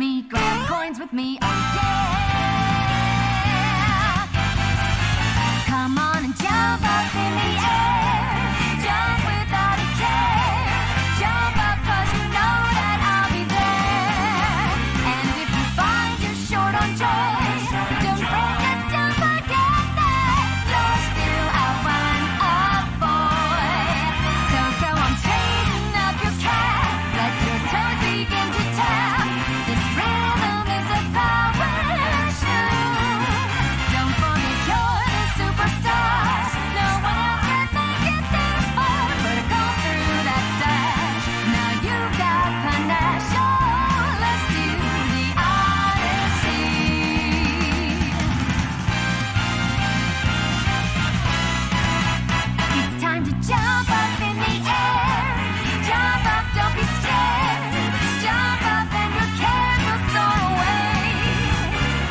me, grab coins with me, oh yeah. Come on and jump up in the air, jump without a care. Jump up 'cause you know that I'll be there. And if you find you're short on joy, don't fret, just don't forget that you're still a one-up boy. So go on, straighten up your cap, let your toes begin to tap. This rhythm is a power shoe. Don't forget you're the superstar. No one else can make it this far. But go through that dash. Now you've got panache. Oh, let's do the Odyssey. It's time to jump up in the air. Jump up, don't be scared. Jump up and your cares will soar away.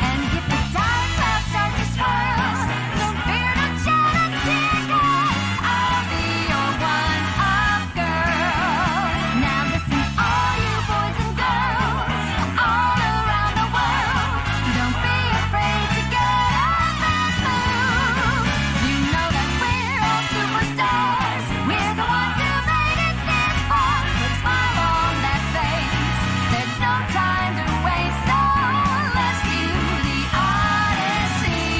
And if the dark clouds start to swirl, don't fear, don't shed a tear, 'cause I'll be your one-up girl. Now listen, all you boys and girls all around the world, don't be afraid to get up and move. You know that we're all superstars. We're the ones who made it this far. Put a smile on that face. There's no time to waste, so let's do the Odyssey.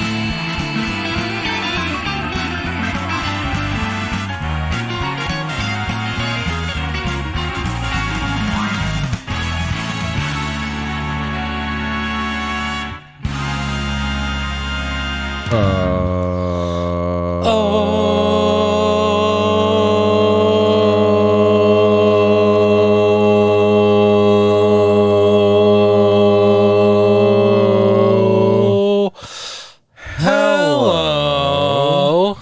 Hello.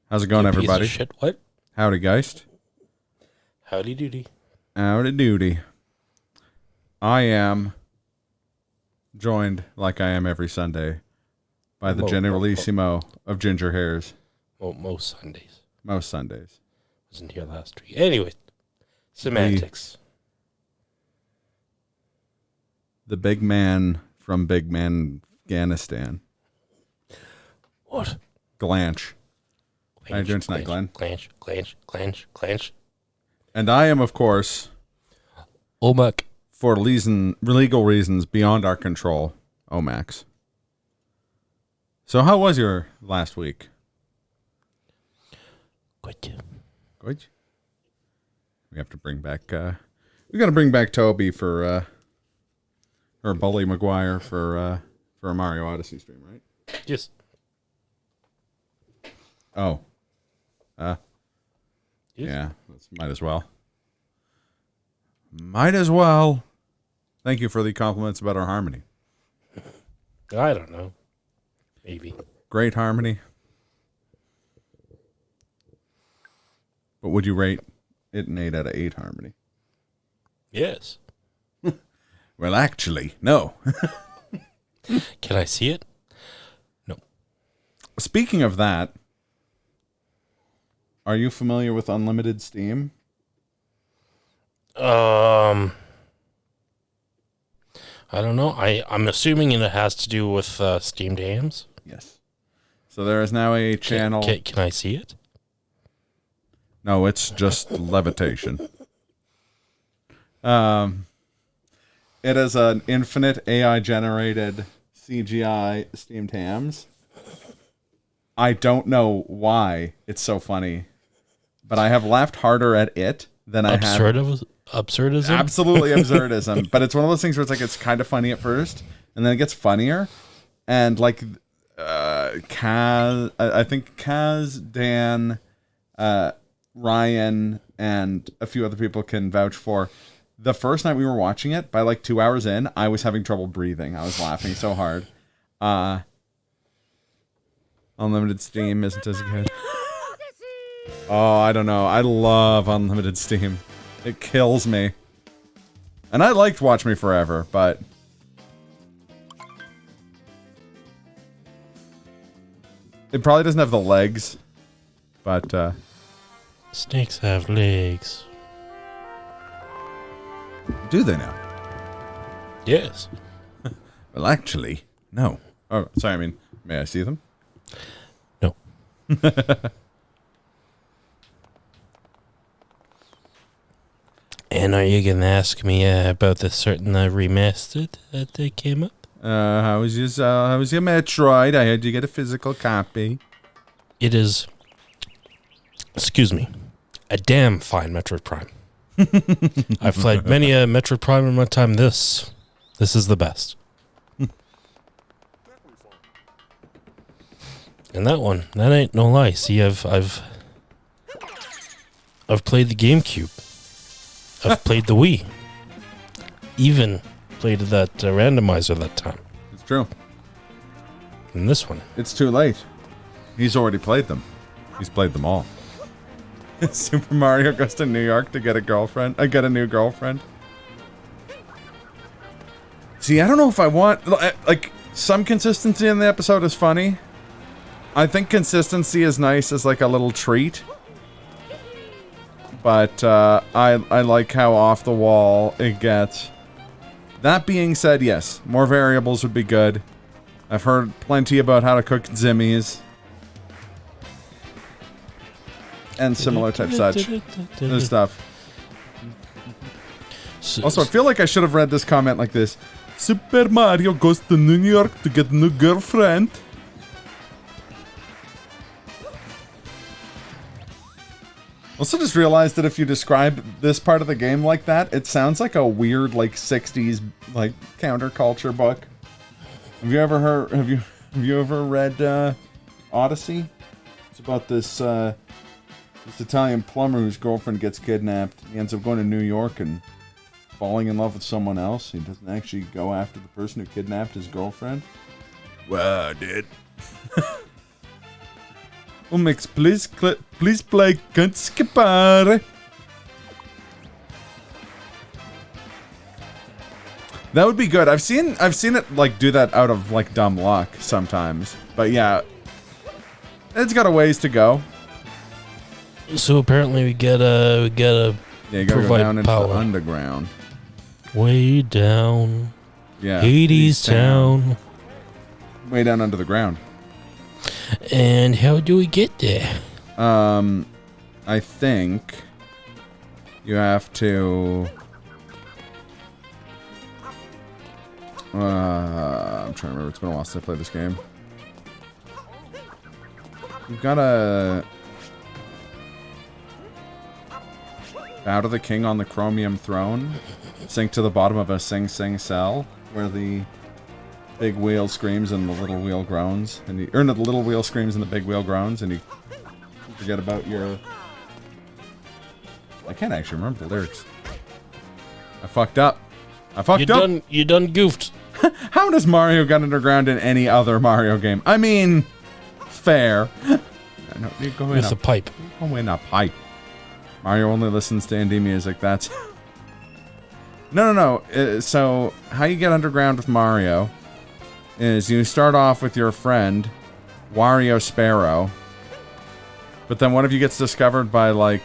How's it going, You piece of everybody? shit. What? Howdy, Geist. Howdy doody. Howdy doody. I am joined, like I am every Sunday, by the generalissimo of ginger hairs. Well, most Sundays. Most Sundays. Wasn't here last week. Anyway, semantics. The big man from Big Man Afghanistan. What? Glanch. How you doing tonight, Glenn? Clanch. And I am, of course, Omak. for legal reasons beyond our control, Omax. So how was your last week? Good. Good. We have to bring back. We got to bring back Toby for or Bully McGuire for a Mario Odyssey stream, right? Yes. Oh. Yes. Yeah. Might as well. Might as well. Thank you for the compliments about our harmony. I don't know. Maybe. Great harmony. But would you rate it an 8 out of 8 harmony? Yes. Well, actually, no. Can I see it? No. Speaking of that, are you familiar with unlimited Steam? I don't know. I'm assuming it has to do with Steam Dams. Yes. So there is now a channel. Can I see it? No, it's just levitation. It is an infinite AI-generated CGI Steam Tams. I don't know why it's so funny, but I have laughed harder at it than I have... Absurdism? Absolutely absurdism. But it's one of those things where it's like, it's kind of funny at first, and then it gets funnier. And like, Kaz, I think Kaz, Dan, Ryan, and a few other people can vouch for. The first night we were watching it, by like 2 hours in, I was having trouble breathing. I was laughing so hard. Unlimited Steam isn't as good. Oh, I don't know. I love Unlimited Steam. It kills me. And I liked Watch Me Forever, but... it probably doesn't have the legs, but... Snakes have legs. do they now? Yes. Well, actually, no. Oh, sorry. I mean, may I see them? No. And are you gonna ask me about the certain remastered that came up? How was your Metroid? I heard you get a physical copy. It is, excuse me, a damn fine Metroid Prime. I've played many a Metroid Prime in my time. This is the best. And that one, that ain't no lie. See, I've played the GameCube. I've played the Wii. Even played that randomizer that time. It's true. And this one. It's too late. He's already played them. He's played them all. Super Mario goes to New York to get a girlfriend. Get a new girlfriend. See, I don't know if I want... Like, some consistency in the episode is funny. I think consistency is nice as, like, a little treat. But, I like how off the wall it gets. That being said, yes, more variables would be good. I've heard plenty about how to cook zimmies. And similar type such stuff. Also, I feel like I should have read this comment like this. Super Mario goes to New York to get a new girlfriend. Also just realized that if you describe this part of the game like that, it sounds like a weird, like, 60s, like, counterculture book. Have you ever heard, have you ever read, Odyssey? It's about this Italian plumber whose girlfriend gets kidnapped. He ends up going to New York and falling in love with someone else. He doesn't actually go after the person who kidnapped his girlfriend. Well, I did. Mix, please play Can't Skippare. That would be good. I've seen it like do that out of like dumb luck sometimes. But yeah, it's got a ways to go. So apparently we gotta Yeah, you gotta go down into power. the underground. Way down. Yeah, Hades town. Way down under the ground. And how do we get there? I think you have to. I'm trying to remember. It's been a while since I played this game. You've gotta bow to the king on the chromium throne. Sink to the bottom of a Sing Sing cell where the big wheel screams and the little wheel groans, and you the little wheel screams and the big wheel groans, and you forget about your. I can't actually remember the lyrics. I fucked up. You done goofed. How does Mario get underground in any other Mario game? I mean, fair. No, you go in With a pipe. Go in a pipe. Mario only listens to indie music. That's. No. So how you get underground with Mario is you start off with your friend, Wario Sparrow. But then what if you gets discovered by, like,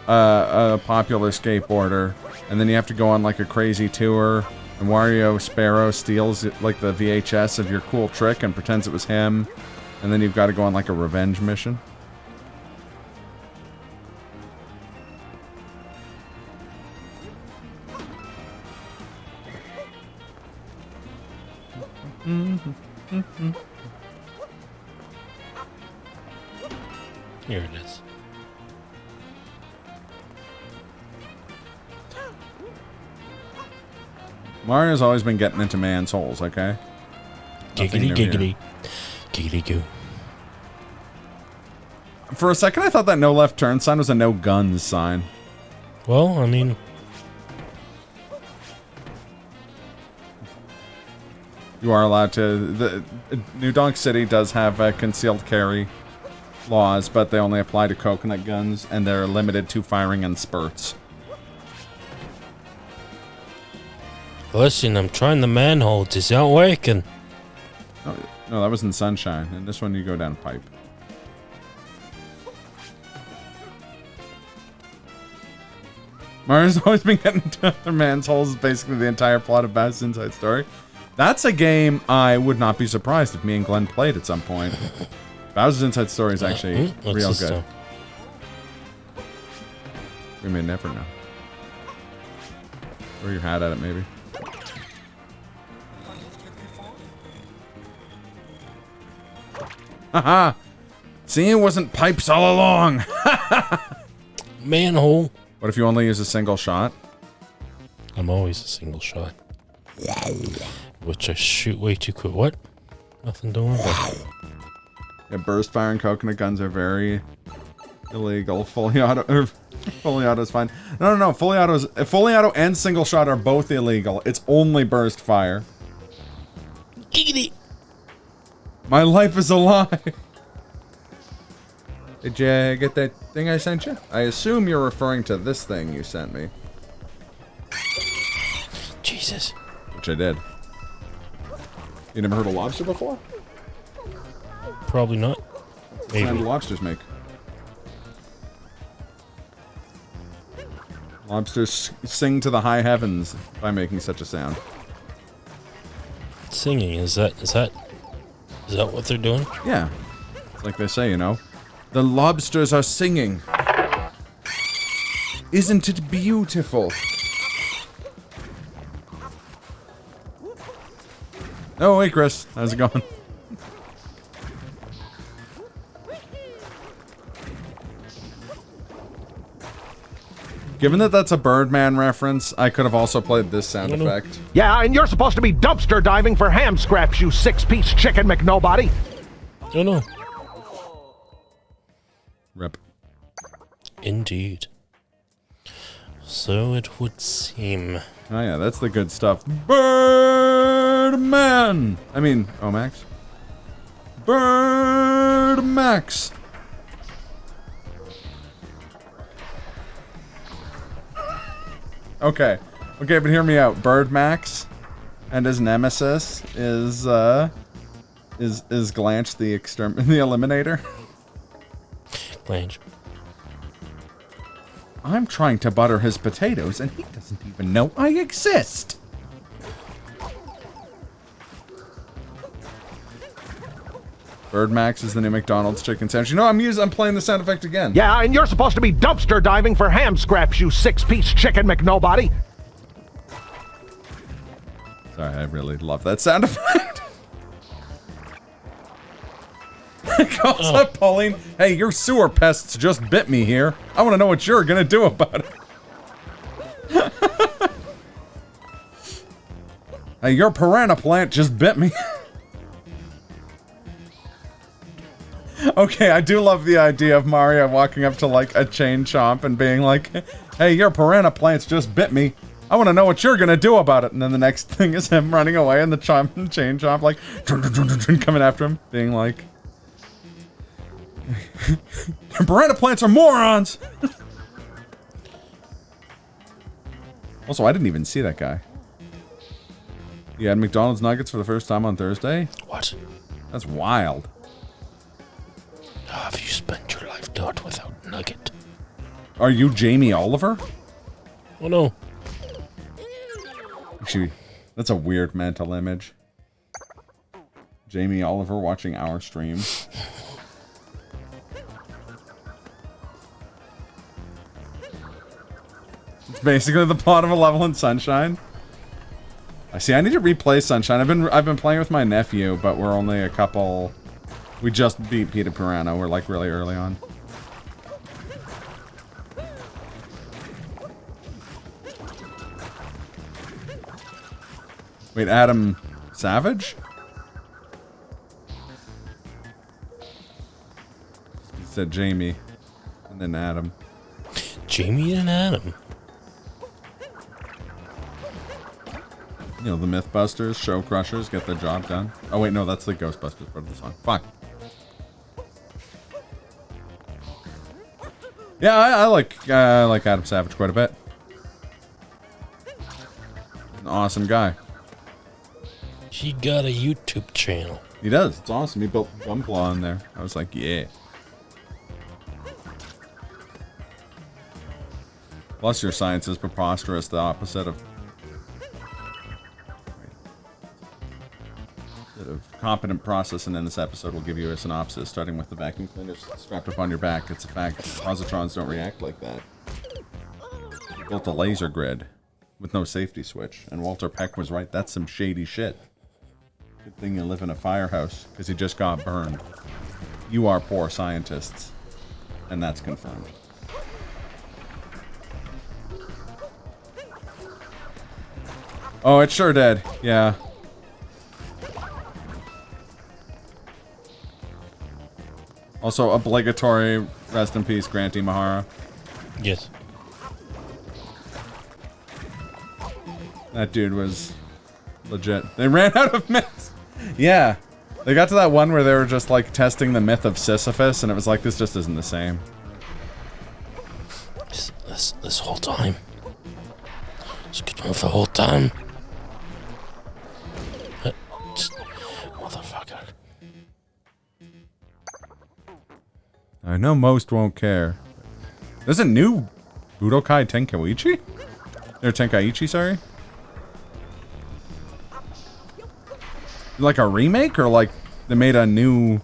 a popular skateboarder, and then you have to go on, like, a crazy tour, and Wario Sparrow steals, like, the VHS of your cool trick and pretends it was him, and then you've got to go on, like, a revenge mission? Here it is. Mario's always been getting into man's holes, okay? Nothing Giggity, new here. giggity. Giggity goo. For a second, I thought that no left turn sign was a no guns sign. Well, I mean, You are allowed to. The New Donk City does have concealed carry laws, but they only apply to coconut guns, and they're limited to firing in spurts. listen, I'm trying the manholes. It's not working. Oh, no, that was in Sunshine, and this one you go down a pipe. Mario's always been getting into other man's holes is basically the entire plot of Bowser's Inside Story. That's a game I would not be surprised if me and Glenn played at some point. Bowser's Inside Story is actually real good. We may never know. Throw your hat at it, maybe. Haha! See, it wasn't pipes all along! Manhole. What if you only use a single shot? I'm always a single shot. Which I shoot way too quick. What? Nothing to worry about. Yeah, burst fire and coconut guns are very illegal. Fully auto is fine. No. Fully auto and single shot are both illegal. It's only burst fire. Giggity. My life is a lie. Did you get that thing I sent you? I assume you're referring to this thing you sent me. Jesus. Which I did. You never heard of lobster before? Probably not. Maybe. What do lobsters make? Lobsters sing to the high heavens by making such a sound. Singing, is that what they're doing? Yeah. It's like they say, you know. The lobsters are singing. Isn't it beautiful? Oh, hey, Chris. How's it going? Given that that's a Birdman reference, I could have also played this sound effect. Yeah, and you're supposed to be dumpster diving for ham scraps, you six-piece chicken McNobody. Oh no. Rip. Indeed. So it would seem. Oh yeah, that's the good stuff. Birdman! I mean, Max. Birdmax! Okay, but hear me out. Birdmax and his nemesis is Glanch the Eliminator. Glanch. I'm trying to butter his potatoes and he doesn't even know I exist. Birdmax is the new McDonald's chicken sandwich. You know, I'm playing the sound effect again. Yeah, and you're supposed to be dumpster diving for ham scraps, you six-piece chicken McNobody. Sorry, I really love that sound effect. Calls up Pauline. Hey, your sewer pests just bit me here. I want to know what you're gonna do about it. Hey, your piranha plant just bit me. Okay, I do love the idea of Mario walking up to, like, a chain chomp and being like, hey, your piranha plants just bit me. I want to know what you're gonna do about it. And then the next thing is him running away and the chain chomp, like, coming after him, being like, your piranha plants are morons! Also, I didn't even see that guy. You had McDonald's nuggets for the first time on Thursday? What? That's wild. Have you spent your life not without nugget? Are you Jamie Oliver? Oh no. Actually, that's a weird mental image. Jamie Oliver watching our stream. It's basically the plot of a level in Sunshine. I see. I need to replay Sunshine. I've been playing with my nephew, but we're only a couple. We just beat Peter Piranha. We're like really early on. Wait, Adam Savage? He said Jamie, and then Adam. Jamie and Adam. You know, the Mythbusters, Show Crushers, get the job done. Oh wait, no, that's the Ghostbusters part of the song. Fuck. Yeah, I like Adam Savage quite a bit. An awesome guy. He got a YouTube channel. He does. It's awesome. He built Gunpla on there. I was like, yeah. Plus, your science is preposterous, the opposite of competent processing in this episode will give you a synopsis, starting with the vacuum cleaner strapped up on your back. It's a fact. Positrons don't react like that. He built a laser grid with no safety switch, and Walter Peck was right. That's some shady shit. Good thing you live in a firehouse, because you just got burned. You are poor scientists, and that's confirmed. Oh, it sure did. Yeah. Also, obligatory rest in peace, Granty Mahara. Yes. That dude was legit. They ran out of myths. Yeah. They got to that one where they were just like testing the myth of Sisyphus, and it was like, this just isn't the same. This whole time. It's good move the whole time. Motherfucker. I know most won't care. There's a new Budokai Tenkaichi? Or Tenkaichi, sorry? Like a remake, or like they made a new...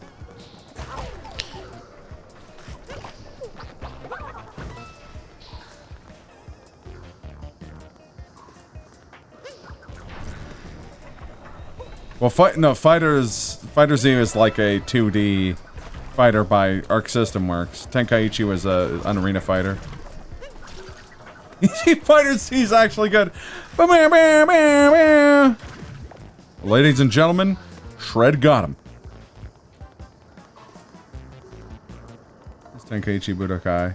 Well, Fighter Z is like a 2D fighter by Arc System Works. Tenkaichi was an arena fighter. Fighter Z is actually good. Ladies and gentlemen, Shred got him. It's Tenkaichi Budokai.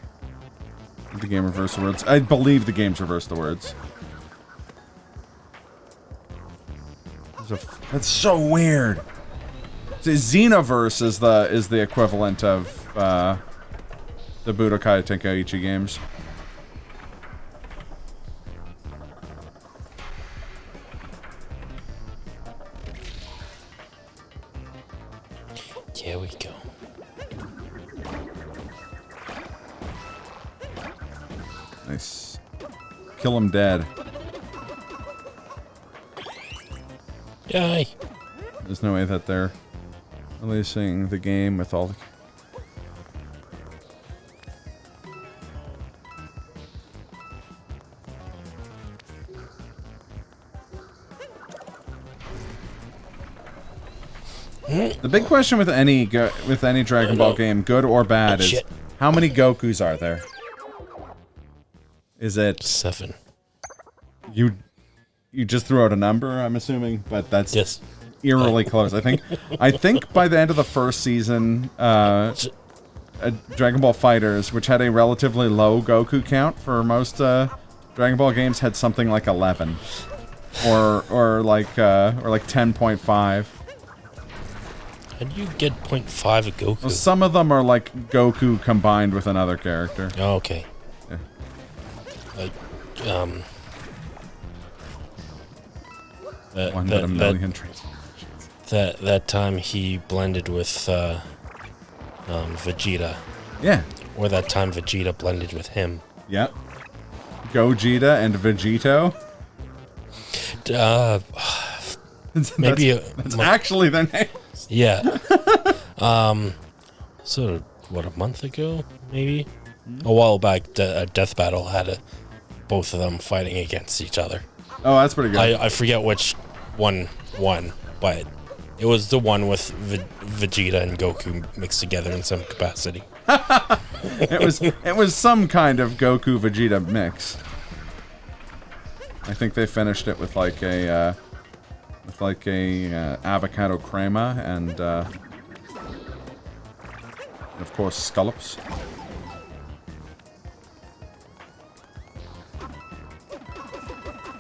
Did the game reverse the words? I believe the game's reversed the words. That's so weird. The Xenoverse is the equivalent of the Budokai Tenkaichi games. Here we go. Nice. Kill him dead. Yay! There's no way that they're releasing the game with all the... The big question with any Dragon Ball game, good or bad, is how many Gokus are there? Is it 7? You just threw out a number, I'm assuming, but that's Yes. eerily close. I think by the end of the first season, Dragon Ball FighterZ, which had a relatively low Goku count for most Dragon Ball games, had something like 11, or like 10.5. How do you get 0.5 of Goku? Well, some of them are like Goku combined with another character. Oh, okay. Yeah. Like, One that a million trains. That time he blended with Vegeta. Yeah. Or that time Vegeta blended with him. Yep. Gogeta and Vegito. Maybe that's actually their name. Yeah. So what, a month ago, maybe? A while back, Death Battle had both of them fighting against each other. Oh, that's pretty good. I forget which one won, but it was the one with Vegeta and Goku mixed together in some capacity. It was some kind of Goku Vegeta mix. I think they finished it with like a avocado crema and of course scallops.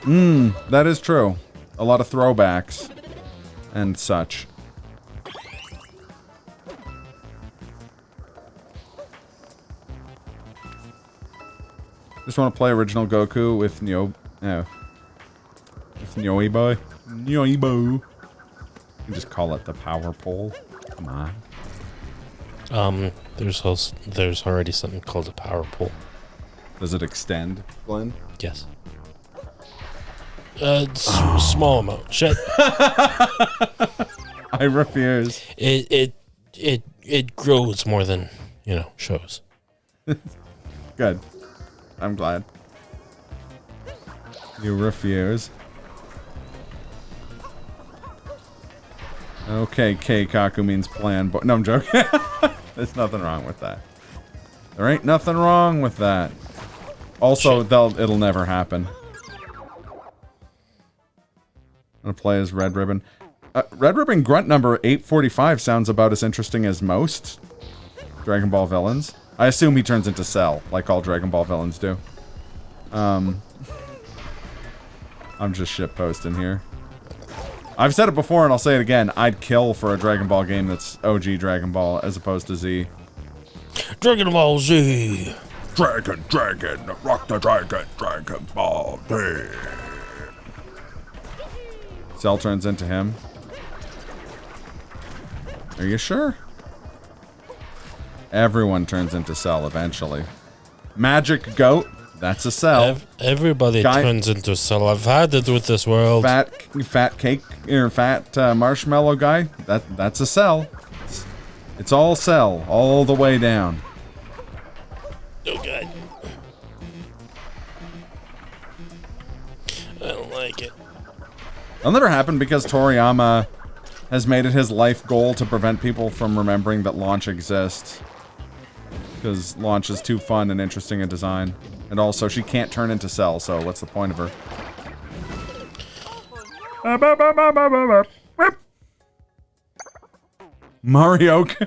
That is true. A lot of throwbacks and such. Just want to play original Goku with Nyoibo. Nyoibo. You can just call it the power pole. Come on. There's already something called a power pole. Does it extend, Glenn? Yes. Small amount. Shit. I refuse. It grows more than, shows. Good. I'm glad. You refuse. Okay, Keikaku means plan, but no, I'm joking. There's nothing wrong with that. There ain't nothing wrong with that. Also, it'll never happen. I'm gonna play as Red Ribbon. Red Ribbon grunt number 845 sounds about as interesting as most Dragon Ball villains. I assume he turns into Cell, like all Dragon Ball villains do. I'm just shitposting here. I've said it before and I'll say it again. I'd kill for a Dragon Ball game that's OG Dragon Ball as opposed to Z. Dragon Ball Z. Dragon, rock the dragon, Dragon Ball Z. Cell turns into him. Are you sure? Everyone turns into Cell eventually. Magic Goat, that's a Cell. Everybody turns into Cell. I've had it with this world. Fat cake or fat marshmallow guy, that's a Cell. It's all Cell, all the way down. Oh god. I don't like it. That'll never happen because Toriyama has made it his life goal to prevent people from remembering that Launch exists. Because Launch is too fun and interesting a design. And also, she can't turn into Cell, so what's the point of her? Marioka.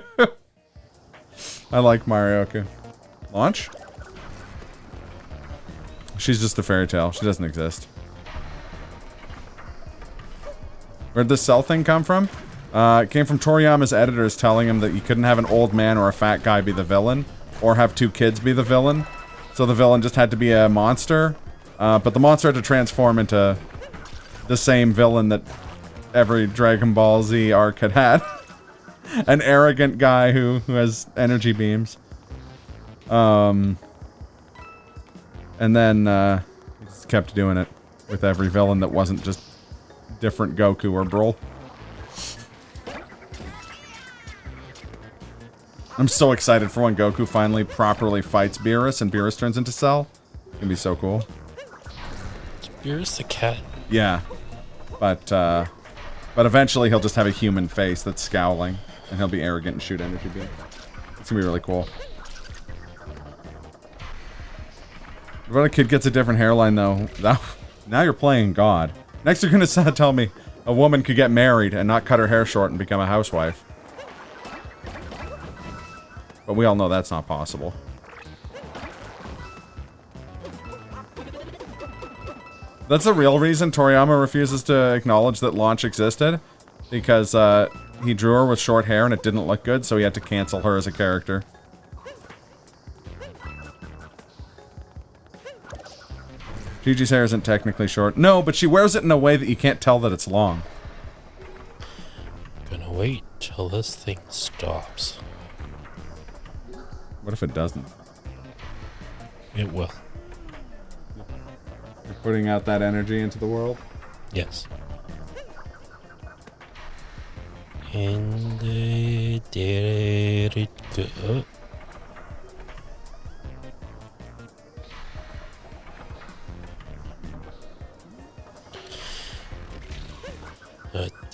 I like Marioka. Launch? She's just a fairy tale. She doesn't exist. Where'd this Cell thing come from? It came from Toriyama's editors telling him that you couldn't have an old man or a fat guy be the villain, or have two kids be the villain. So the villain just had to be a monster, but the monster had to transform into the same villain that every Dragon Ball Z arc had had. An arrogant guy who has energy beams. And then he just kept doing it with every villain that wasn't just different Goku or Brol. I'm so excited for when Goku finally properly fights Beerus and Beerus turns into Cell. It's gonna be so cool. Is Beerus the cat? Yeah. But eventually he'll just have a human face that's scowling. And he'll be arrogant and shoot energy beam. It's gonna be really cool. What if a kid gets a different hairline though? Now you're playing God. Next you're gonna tell me a woman could get married and not cut her hair short and become a housewife. But we all know that's not possible. That's the real reason Toriyama refuses to acknowledge that Launch existed. Because he drew her with short hair and it didn't look good, so he had to cancel her as a character. Gigi's hair isn't technically short. No, but she wears it in a way that you can't tell that it's long. Gonna wait till this thing stops. What if it doesn't? It will. You're putting out that energy into the world? Yes. And there it go.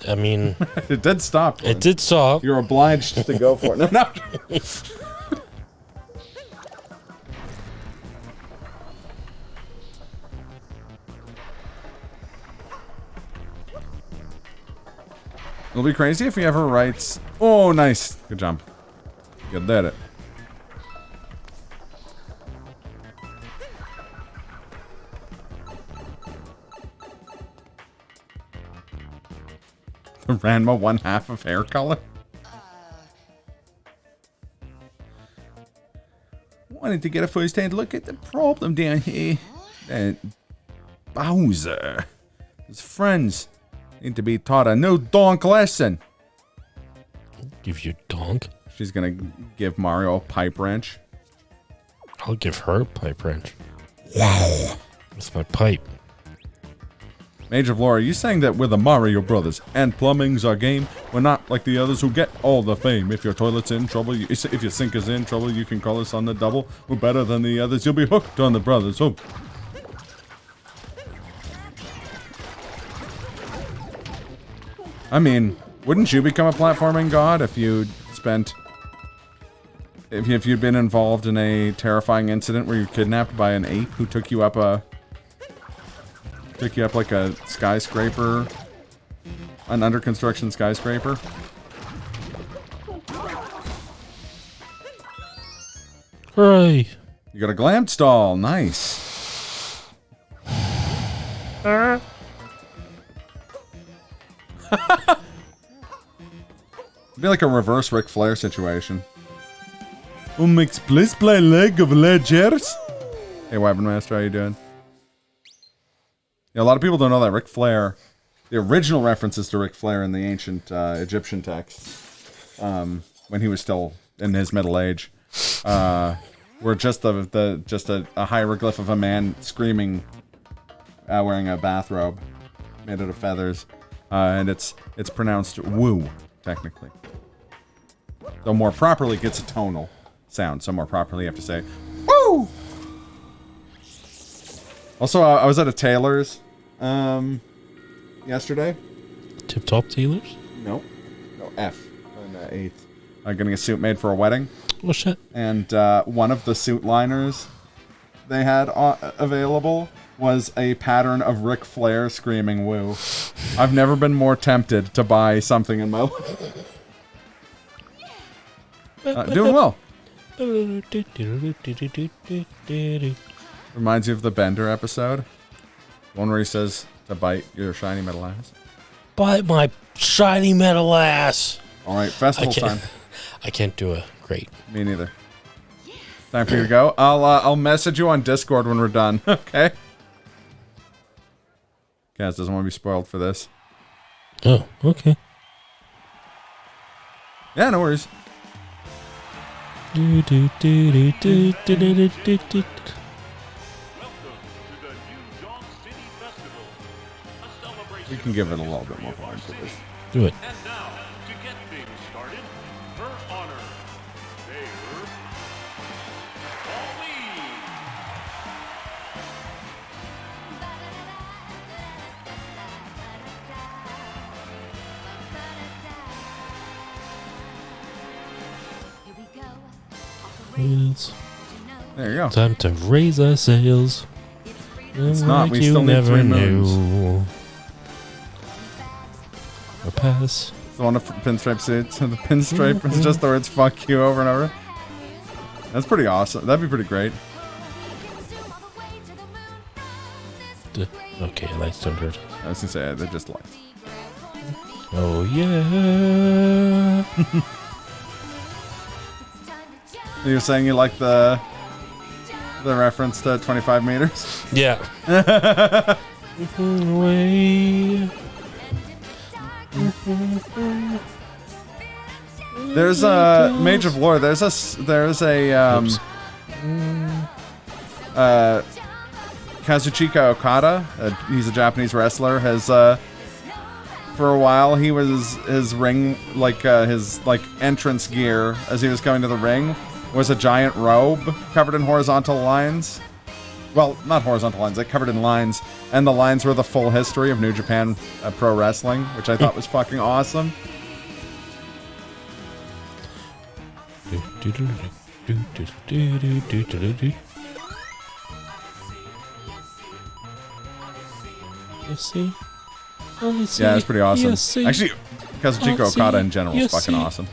I mean... It did stop. It did stop. You're obliged to go for it. No. It'll be crazy if he ever writes... Oh, nice. Good job. You did it. Ranma 1/2 of hair color? Wanted to get a first-hand look at the problem down here. Bowser. His friends need to be taught a new donk lesson. Give you donk? She's gonna give Mario a pipe wrench. I'll give her a pipe wrench. That's my pipe. Mage of Lore, are you saying that we're the Mario Brothers and plumbing's our game? We're not like the others who get all the fame. If your toilet's in trouble, if your sink is in trouble, you can call us on the double. We're better than the others. You'll be hooked on the brothers. Oh. I mean, wouldn't you become a platforming god if you'd spent... If you'd been involved in a terrifying incident where you're kidnapped by an ape who took you up like a skyscraper, an under construction skyscraper. Hooray! You got a glam stall, nice. It'd be like a reverse Ric Flair situation. Mix please play League of Legends. Hey, Weapon Master, how you doing? Yeah, a lot of people don't know that Ric Flair, the original references to Ric Flair in the ancient Egyptian texts, when he was still in his middle age, were just a hieroglyph of a man screaming, wearing a bathrobe made out of feathers, and it's pronounced woo, technically. Though more properly, it gets a tonal sound. So more properly, you have to say woo. Also, I was at a tailor's yesterday. Tip Top Tailors? No, F on the 8th. I'm getting a suit made for a wedding. Oh shit! And one of the suit liners they had available was a pattern of Ric Flair screaming "woo." I've never been more tempted to buy something in my life. Doing well. Reminds you of the Bender episode. One where he says to bite your shiny metal ass. Bite my shiny metal ass! Alright, festival time. I can't do a great. Me neither. Time for you to go. I'll message you on Discord when we're done, okay? Kaz doesn't want to be spoiled for this. Oh, okay. Yeah, no worries. We can give it a little bit more time for this. Do it. And now, to get things started, her honor, Mayor Pauline. Here we go. Yes. There you go. Time to raise our sails. It's not. We still need 3 moons. Or pass. The one of pinstripe suits. The pinstripe is just the words "fuck you" over and over. That's pretty awesome. That'd be pretty great. Okay, lights don't hurt. I was gonna say they're just lights. Oh yeah. You're saying you like the reference to 25 meters? Yeah. Away. There's a Mage of Lore. There's a Kazuchika Okada. He's a Japanese wrestler. Has for a while he was his ring his entrance gear as he was coming to the ring was a giant robe covered in horizontal lines. Well, not horizontal lines, covered in lines, and the lines were the full history of New Japan Pro Wrestling, which I thought was fucking awesome. Odyssey? Yeah, it's pretty awesome. Odyssey. Actually, Kazuchika Okada in general is fucking Odyssey. awesome.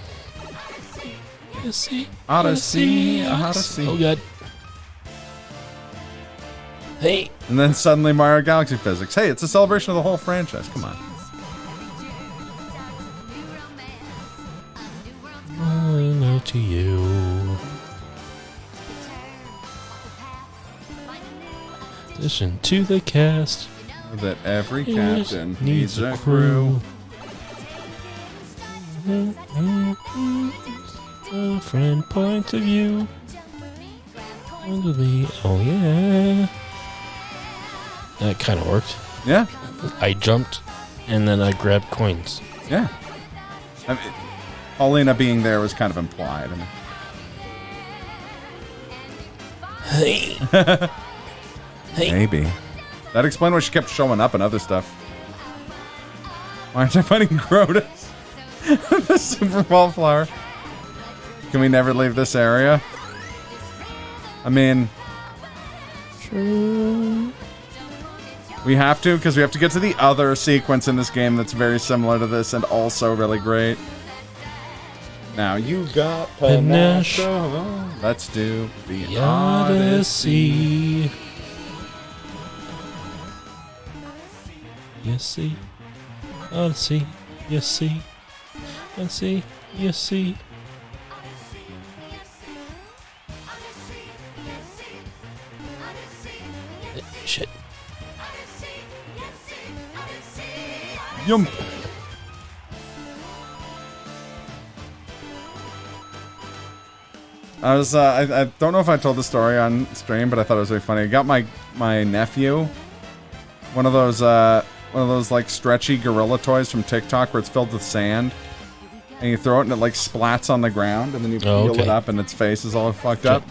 Odyssey. Odyssey. Oh god. Hey. And then suddenly Mario Galaxy Physics. Hey, it's a celebration of the whole franchise. Come on. I know to you. Addition to the cast. That every It captain needs a crew. A friend point of view. Under the oh yeah. That kind of worked. Yeah. I jumped, and then I grabbed coins. Yeah. I mean, Paulina being there was kind of implied. Hey. Hey. Maybe. That explained why she kept showing up and other stuff. Why aren't I fighting Grotus? The Super Ball Flower. Can we never leave this area? I mean... Sure. We have to, because we have to get to the other sequence in this game that's very similar to this and also really great. Now you got Panache. panache. Let's do the Odyssey. You see? Odyssey. You see? Odyssey. You see? Shit. Yum. I don't know if I told the story on stream, but I thought it was really funny. I got my nephew one of those like stretchy gorilla toys from TikTok where it's filled with sand, and you throw it and it like splats on the ground, and then you peel it up and its face is all fucked up.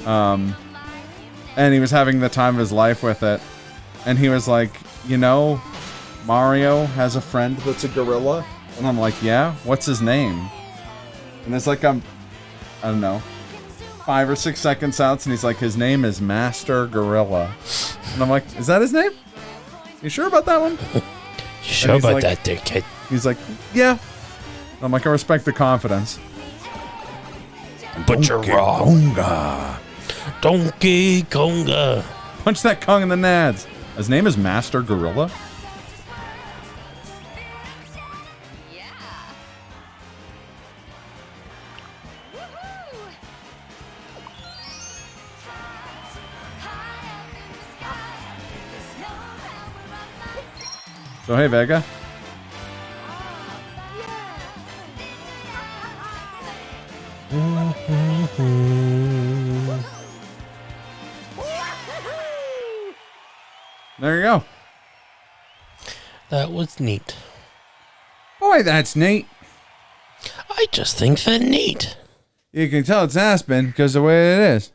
And he was having the time of his life with it, and he was like, you know, Mario has a friend that's a gorilla, and I'm like, yeah, what's his name? And it's like I don't know, 5 or 6 seconds out, and he's like, his name is Master Gorilla. And I'm like, is that his name? You sure about that one? You sure about like, that, dickhead? He's like, yeah. And I'm like, I respect the confidence. But you're wrong. Donkey Konga. Punch that Kong in the nads. His name is Master Gorilla? So hey, Vega. There you go. That was neat. Boy, that's neat. I just think that neat. You can tell it's Aspen because the way it is.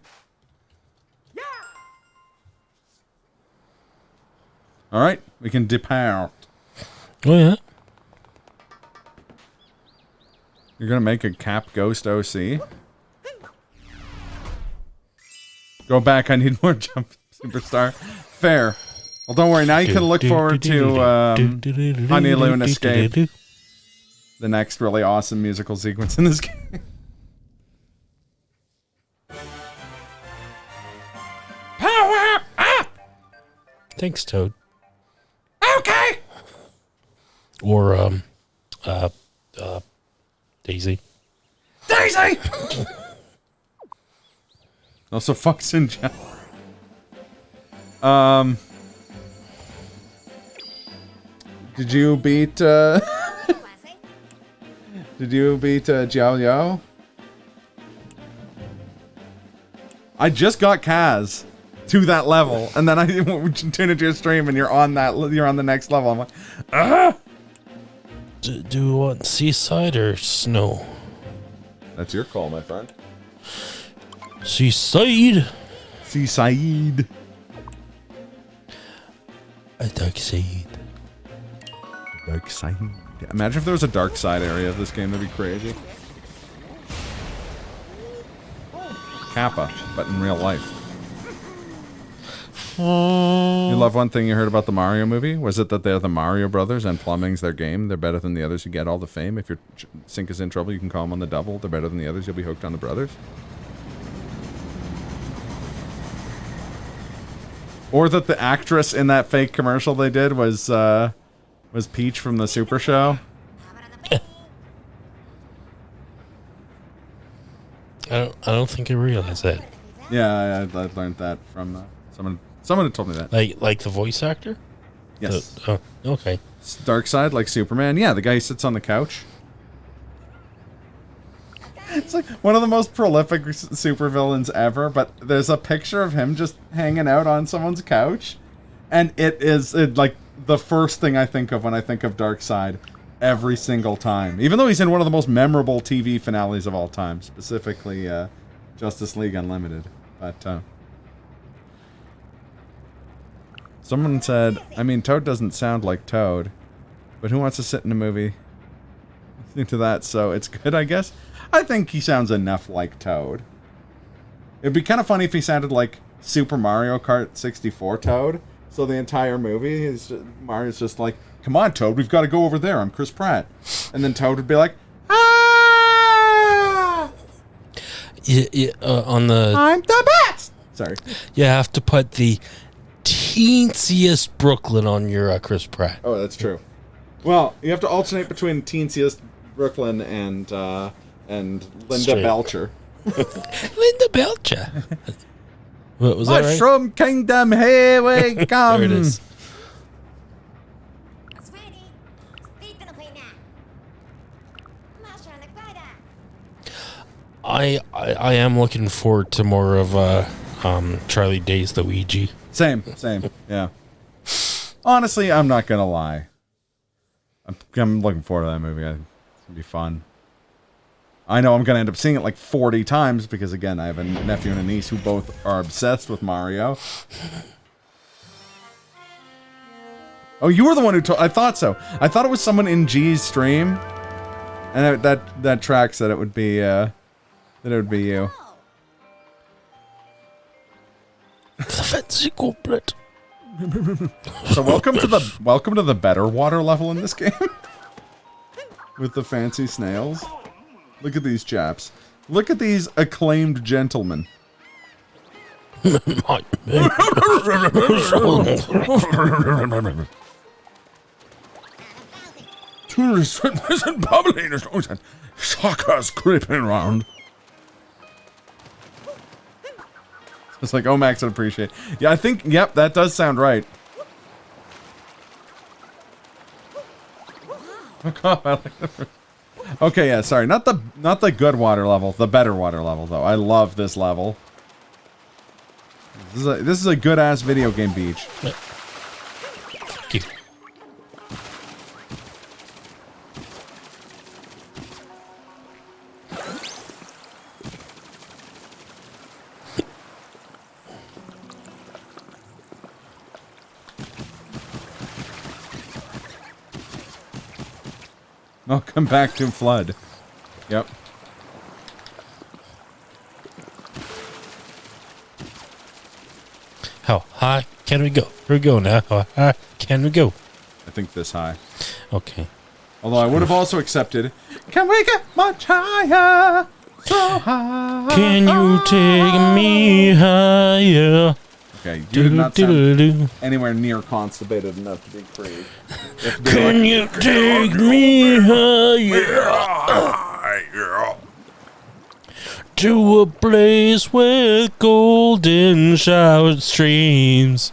All right, we can depart. Oh, yeah. You're gonna make a Cap Ghost OC? Go back, I need more jump, Superstar. Fair. Well, don't worry, now you can look forward to Honey Loon Escape. The next really awesome musical sequence in this game. Power up! Thanks, Toad. Okay! Or, Daisy. Daisy! Also fucks in general. Did you beat, Did you beat, Jiao Yo? I just got Kaz to that level, and then I tune into your stream, and you're on the next level. I'm like, ah! Do you want seaside or snow? That's your call, my friend. Seaside. Seaside. A dark side. Dark side. Imagine if there was a dark side area of this game. That'd be crazy. Kappa, but in real life. You love one thing you heard about the Mario movie? Was it that they're the Mario Brothers and plumbing's their game? They're better than the others. You get all the fame. If your sink is in trouble, you can call them on the double. They're better than the others. You'll be hooked on the brothers. Or that the actress in that fake commercial they did was Peach from the Super Show. I don't think I realized that. Yeah, I learned that from someone had told me that. Like the voice actor? Yes. Oh, okay. Dark Side, like Superman. Yeah, the guy who sits on the couch. It's like one of the most prolific supervillains ever, but there's a picture of him just hanging out on someone's couch, And like the first thing I think of when I think of Darkseid every single time. Even though he's in one of the most memorable TV finales of all time, specifically Justice League Unlimited. But someone said, I mean, Toad doesn't sound like Toad, but who wants to sit in a movie listening to that? So it's good, I guess. I think he sounds enough like Toad. It'd be kind of funny if he sounded like Super Mario Kart 64 Toad. So the entire movie is Mario's just like, come on, Toad, we've got to go over there. I'm Chris Pratt. And then Toad would be like, ah! On the... I'm the best! Sorry. You have to put the teensiest Brooklyn on your Chris Pratt. Oh, that's true. Well, you have to alternate between teensiest Brooklyn and Linda Straight. Belcher. Linda Belcher. What was that right? Mushroom Kingdom, here we come! There it is. Sweetie, speak to the now. Mushroom the spider. I am looking forward to more of Charlie Day's Luigi. Same, yeah. Honestly, I'm not gonna lie. I'm looking forward to that movie. It's gonna be fun. I know I'm gonna end up seeing it like 40 times because, again, I have a nephew and a niece who both are obsessed with Mario. Oh, you were the one who told. I thought so. I thought it was someone in G's stream, and that track said it would be you. The fancy goblet. So welcome to the better water level in this game with the fancy snails. Look at these chaps. Look at these acclaimed gentlemen. Tourists and bubbling and suckers creeping around. It's like, oh, Max would appreciate. Yeah, I think, yep, that does sound right. Okay, yeah, sorry, not the good water level, the better water level though. I love this level. This is a good ass video game beach. Thank you. I'll come back to Flood. Yep. How high can we go? Here we go now. How high can we go? I think this high. Okay. Although I would have also accepted, can we get much higher? So high. Can you take me higher? Okay, you did not sound anywhere near constipated enough to be free. Can you take me higher? To a place with golden showered streams.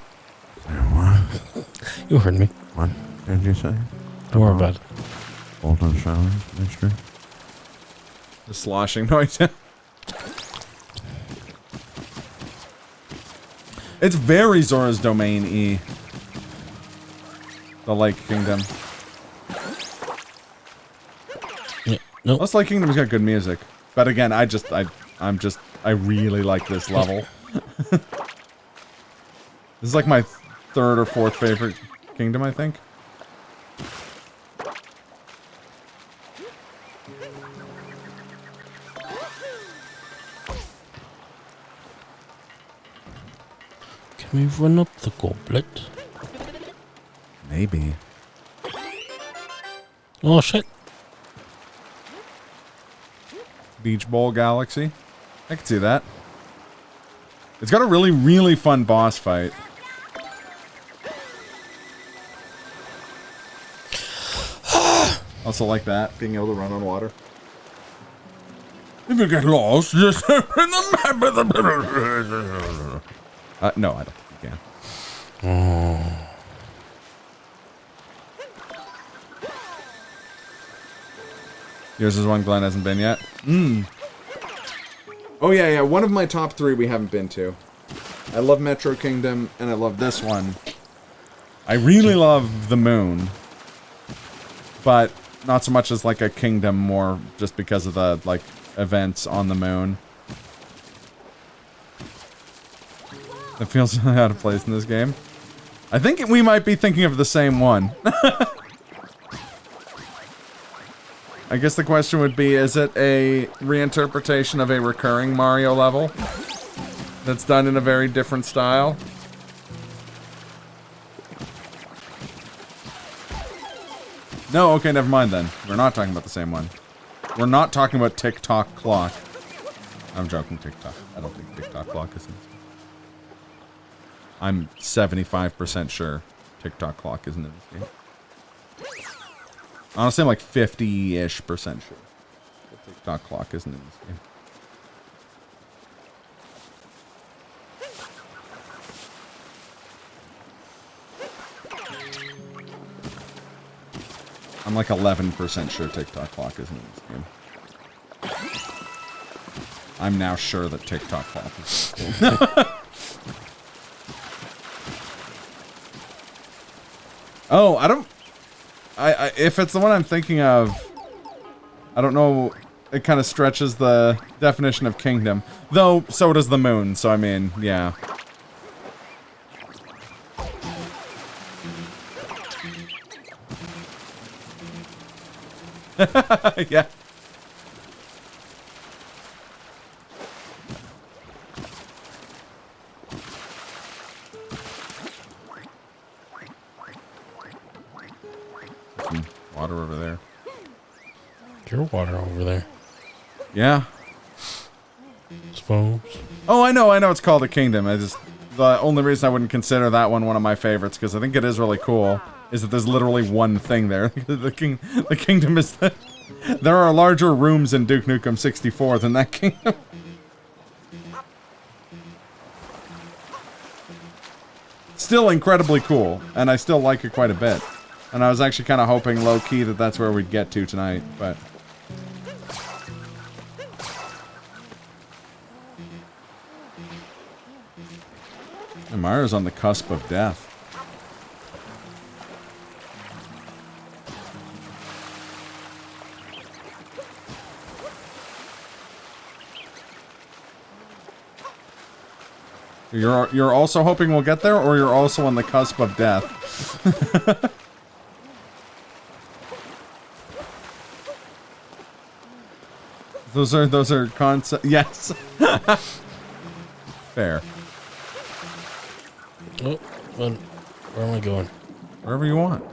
What? You heard me. What did you say? Don't worry about it. Golden shower mixture. The sloshing noise. It's very Zora's Domain-y. The Lake Kingdom. Yeah, no. Plus, Lake Kingdom's got good music. But again, I really like this level. This is like my third or fourth favorite kingdom, I think. Can we run up the goblet? Maybe. Oh shit. Beach Bowl Galaxy. I can see that. It's got a really, really fun boss fight. Also like that, being able to run on water. If you get lost, just no, I don't think you can. Yours is one Glenn hasn't been yet. Oh yeah, one of my top 3 we haven't been to. I love Metro Kingdom, and I love this one. I really love the moon, but not so much as like a kingdom, more just because of the like events on the moon. It feels out of place in this game. I think we might be thinking of the same one. I guess the question would be, is it a reinterpretation of a recurring Mario level that's done in a very different style? No, okay, never mind then. We're not talking about the same one. We're not talking about Tick-Tock Clock. I'm joking, Tick-Tock. I don't think Tick-Tock Clock is in this game. I'm 75% sure Tick-Tock Clock isn't in this game. Honestly, I'm like 50-ish% sure that Tick-Tock Clock isn't in this game. I'm like 11% sure Tick-Tock Clock isn't in this game. I'm now sure that Tick-Tock Clock is in this game. Oh, I if it's the one I'm thinking of, I don't know, it kind of stretches the definition of kingdom. Though, so does the moon, so I mean, yeah. Yeah. Some water over there. Your water over there. Yeah. Suppose. Oh, I know it's called a kingdom. The only reason I wouldn't consider that one of my favorites, because I think it is really cool, is that there's literally one thing there. The kingdom is that there are larger rooms in Duke Nukem 64 than that kingdom. Still incredibly cool, and I still like it quite a bit. And I was actually kind of hoping low-key that that's where we'd get to tonight, but... And Mario's on the cusp of death. You're also hoping we'll get there, or you're also on the cusp of death? Those are concept. Yes. Fair. Oh, where am I going? Wherever you want.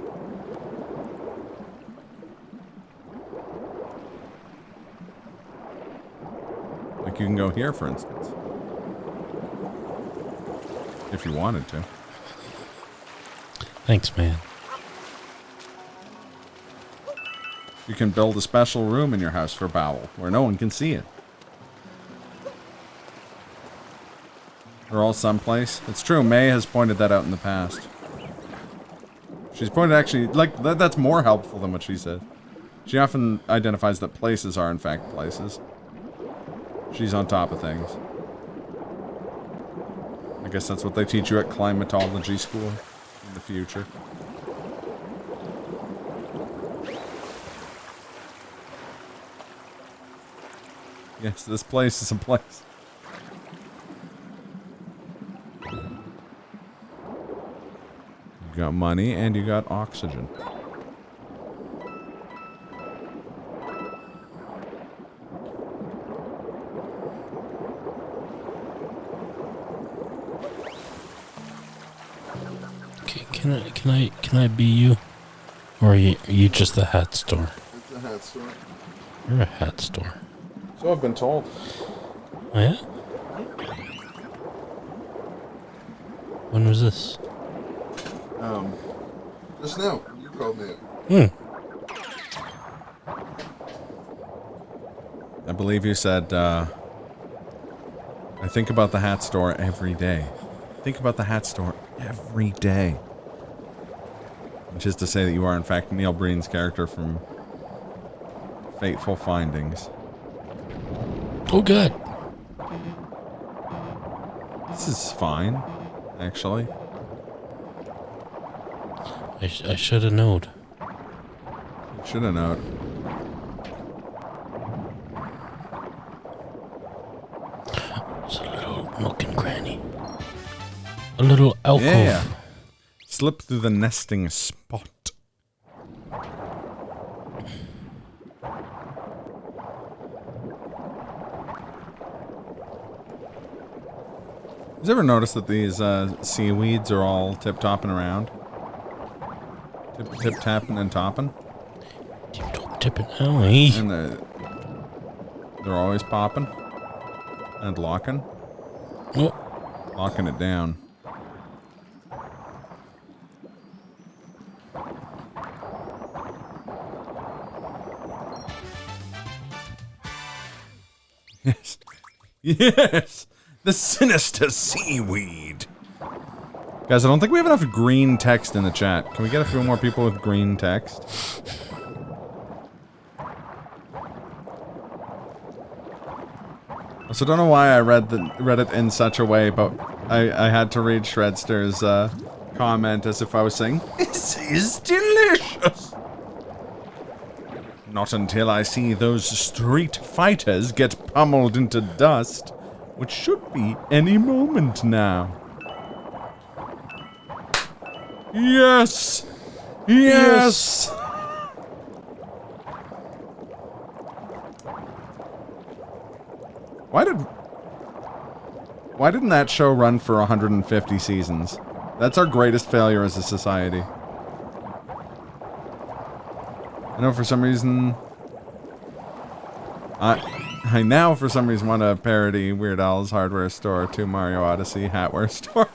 Like you can go here, for instance. If you wanted to. Thanks, man. You can build a special room in your house for Bowel, where no one can see it. They're all someplace. It's true, May has pointed that out in the past. She's pointed actually, like, that's more helpful than what she said. She often identifies that places are in fact places. She's on top of things. I guess that's what they teach you at climatology school in the future. Yes, this place is a place. You got money and you got oxygen. Can I be you? Or are you just the hat store? It's a hat store. You're a hat store. So I've been told. Oh yeah? When was this? Just now. You called me. I believe you said, I think about the hat store every day. Think about the hat store every day. Which is to say that you are, in fact, Neil Breen's character from Fateful Findings. Oh, God. This is fine, actually. I should have known. Should have known. It's a little nook and cranny. A little alcove. Yeah. Slip through the nesting spot. Has you ever noticed that these seaweeds are all tip-topping around? Tip-tapping and topping? Tipping. Oh, hey. And they're always popping. And locking. Oh. Locking it down. Yes. Yes! The sinister seaweed! Guys, I don't think we have enough green text in the chat. Can we get a few more people with green text? So don't know why I read it in such a way, but I had to read Shredster's comment as if I was saying, "This is delicious." Not until I see those street fighters get pummeled into dust, which should be any moment now. Yes! Yes! Why didn't that show run for 150 seasons? That's our greatest failure as a society. I know for some reason... I now for some reason want to parody Weird Al's Hardware Store to Mario Odyssey Hatware Store.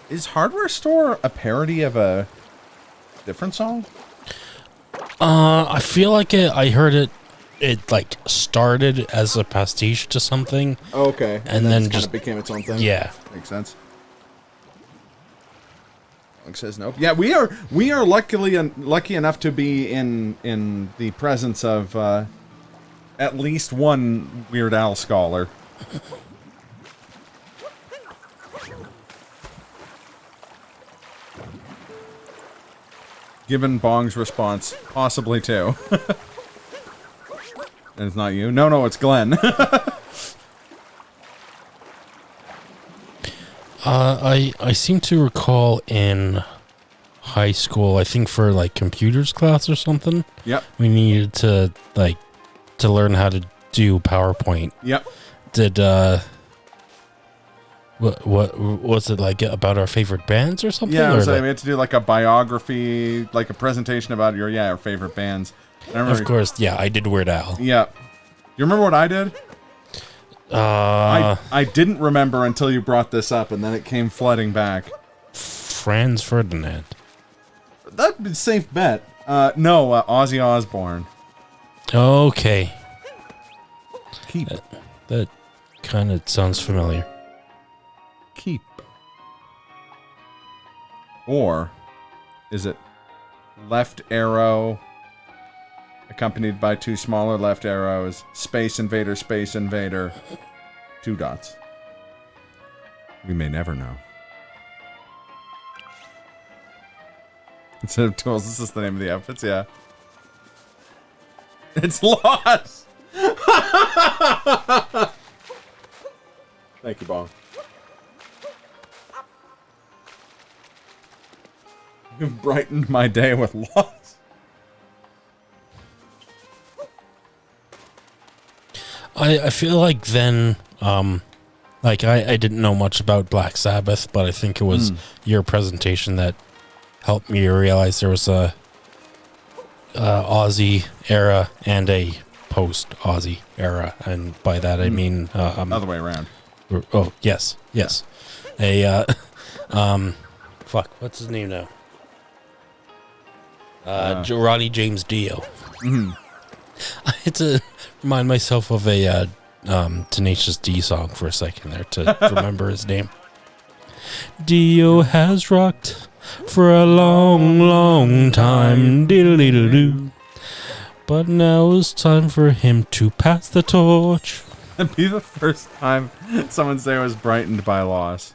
Is Hardware Store a parody of a different song? I feel like I heard it like started as a pastiche to something. Okay. And then it just became its own thing. Yeah. Makes sense. Alex says nope. Yeah, we are lucky enough to be in the presence of at least one Weird Al scholar. Given Bong's response, possibly two. And it's not you? No, it's Glenn. I seem to recall in high school, I think for like computers class or something. Yep. We needed to learn how to do PowerPoint. Yep. Did what was it like about our favorite bands or something? Yeah, or we had to do like a biography, like a presentation about our favorite bands. I remember, of course, yeah, I did Weird Al. Yeah. You remember what I did? I didn't remember until you brought this up, and then it came flooding back. Franz Ferdinand. That'd be a safe bet. No, Ozzy Osbourne. Okay. Keep. That kind of sounds familiar. Keep. Or is it left arrow accompanied by two smaller left arrows, Space Invader, Space Invader, 2 dots? We may never know. Instead of tools, this is the name of the outfits, yeah. It's lost! Thank you, Bong. You brightened my day with loss. I feel like then, like I didn't know much about Black Sabbath, but I think it was your presentation that helped me realize there was a Aussie era and a post-Aussie era, and by that I mean Other way around. Oh yes. A fuck, what's his name now? Ronnie James Dio. I had to remind myself of a Tenacious D song for a second there to remember his name. Dio has rocked for a long, long time. Diddle-diddle-doo. But now it's time for him to pass the torch. That'd be the first time someone's day was brightened by loss.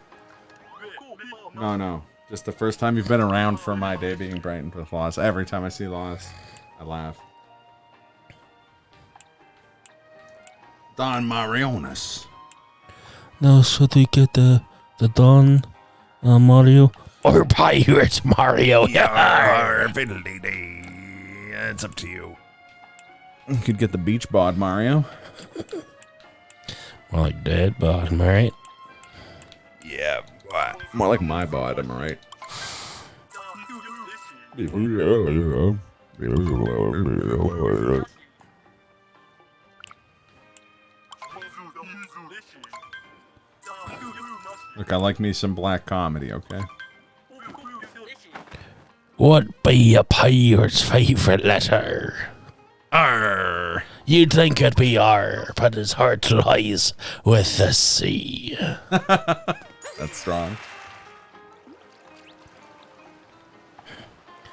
No. Just the first time you've been around for my day being brightened with loss. Every time I see loss, I laugh. Don Marionis. Now, should we get the Don Mario or Pirate Mario? It's up to you. You could get the beach bod Mario. More like dead bottom, right? Yeah, more like my bod, am I right? Look, I like me some black comedy, okay? What be a pirate's favorite letter? Arr! You'd think it'd be R, but his heart lies with the sea. That's strong.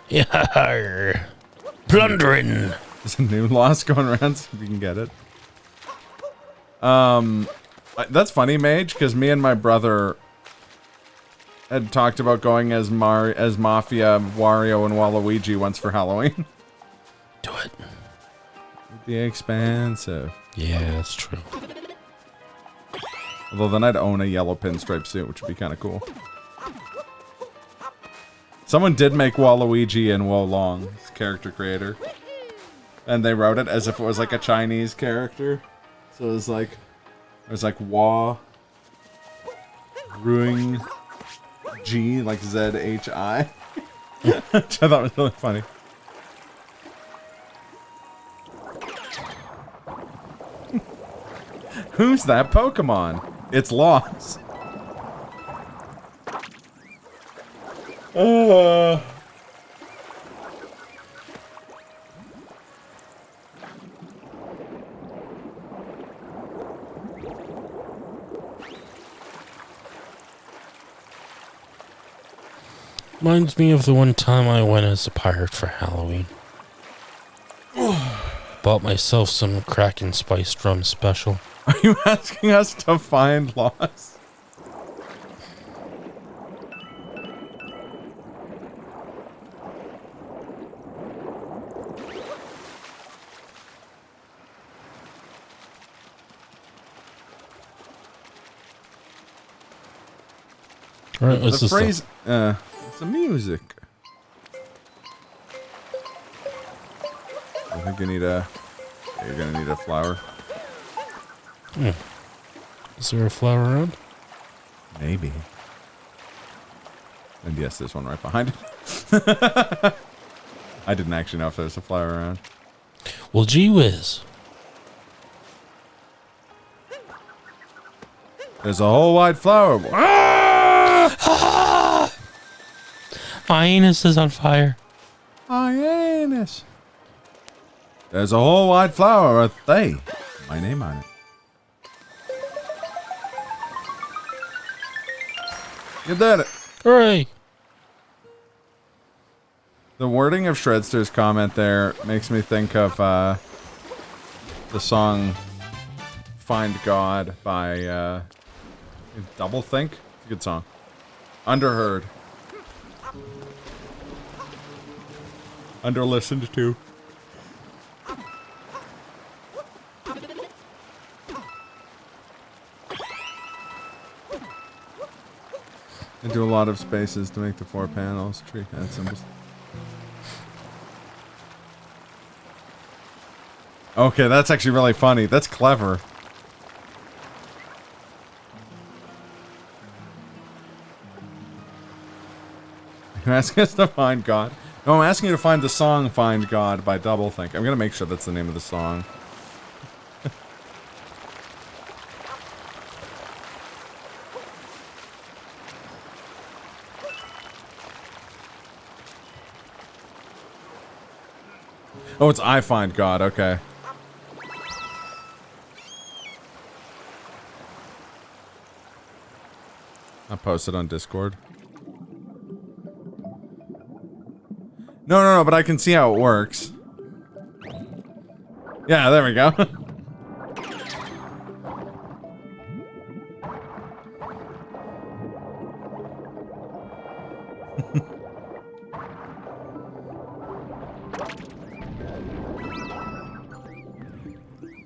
Yarr. Plundering. There's a new loss going around, see if you can get it. That's funny, Mage, because me and my brother had talked about going as Mafia, Wario, and Waluigi once for Halloween. Do it. It'd be expensive. Yeah, that's true. Although then I'd own a yellow pinstripe suit, which would be kind of cool. Someone did make Waluigi in Wo Long, his character creator. And they wrote it as if it was like a Chinese character. So it was like Wa Ruing G, like Z-H-I. Which I thought was really funny. Who's that Pokemon? It's Lost. Reminds me of the one time I went as a pirate for Halloween. Bought myself some Kraken Spice Rum Special. Are you asking us to find Lost? All right, what's The this phrase, stuff? it's the music. I think you need a, you're gonna need a flower. Is there a flower around? Maybe. And yes, there's one right behind it. I didn't actually know if there's a flower around. Well, gee whiz. There's a whole white flower. My anus is on fire. Hyannis. There's a whole white flower with they. My name on it. You did it. Hooray. The wording of Shredster's comment there makes me think of the song Find God by Doublethink. It's a good song. Underheard. Underlistened to. And do a lot of spaces to make the 4 panels. Tree and symbols. Okay, that's actually really funny. That's clever. You're asking us to find God? No, I'm asking you to find the song Find God by Doublethink. I'm gonna make sure that's the name of the song. Oh, it's I Find God, okay. I'll post it on Discord. No, but I can see how it works. Yeah, there we go.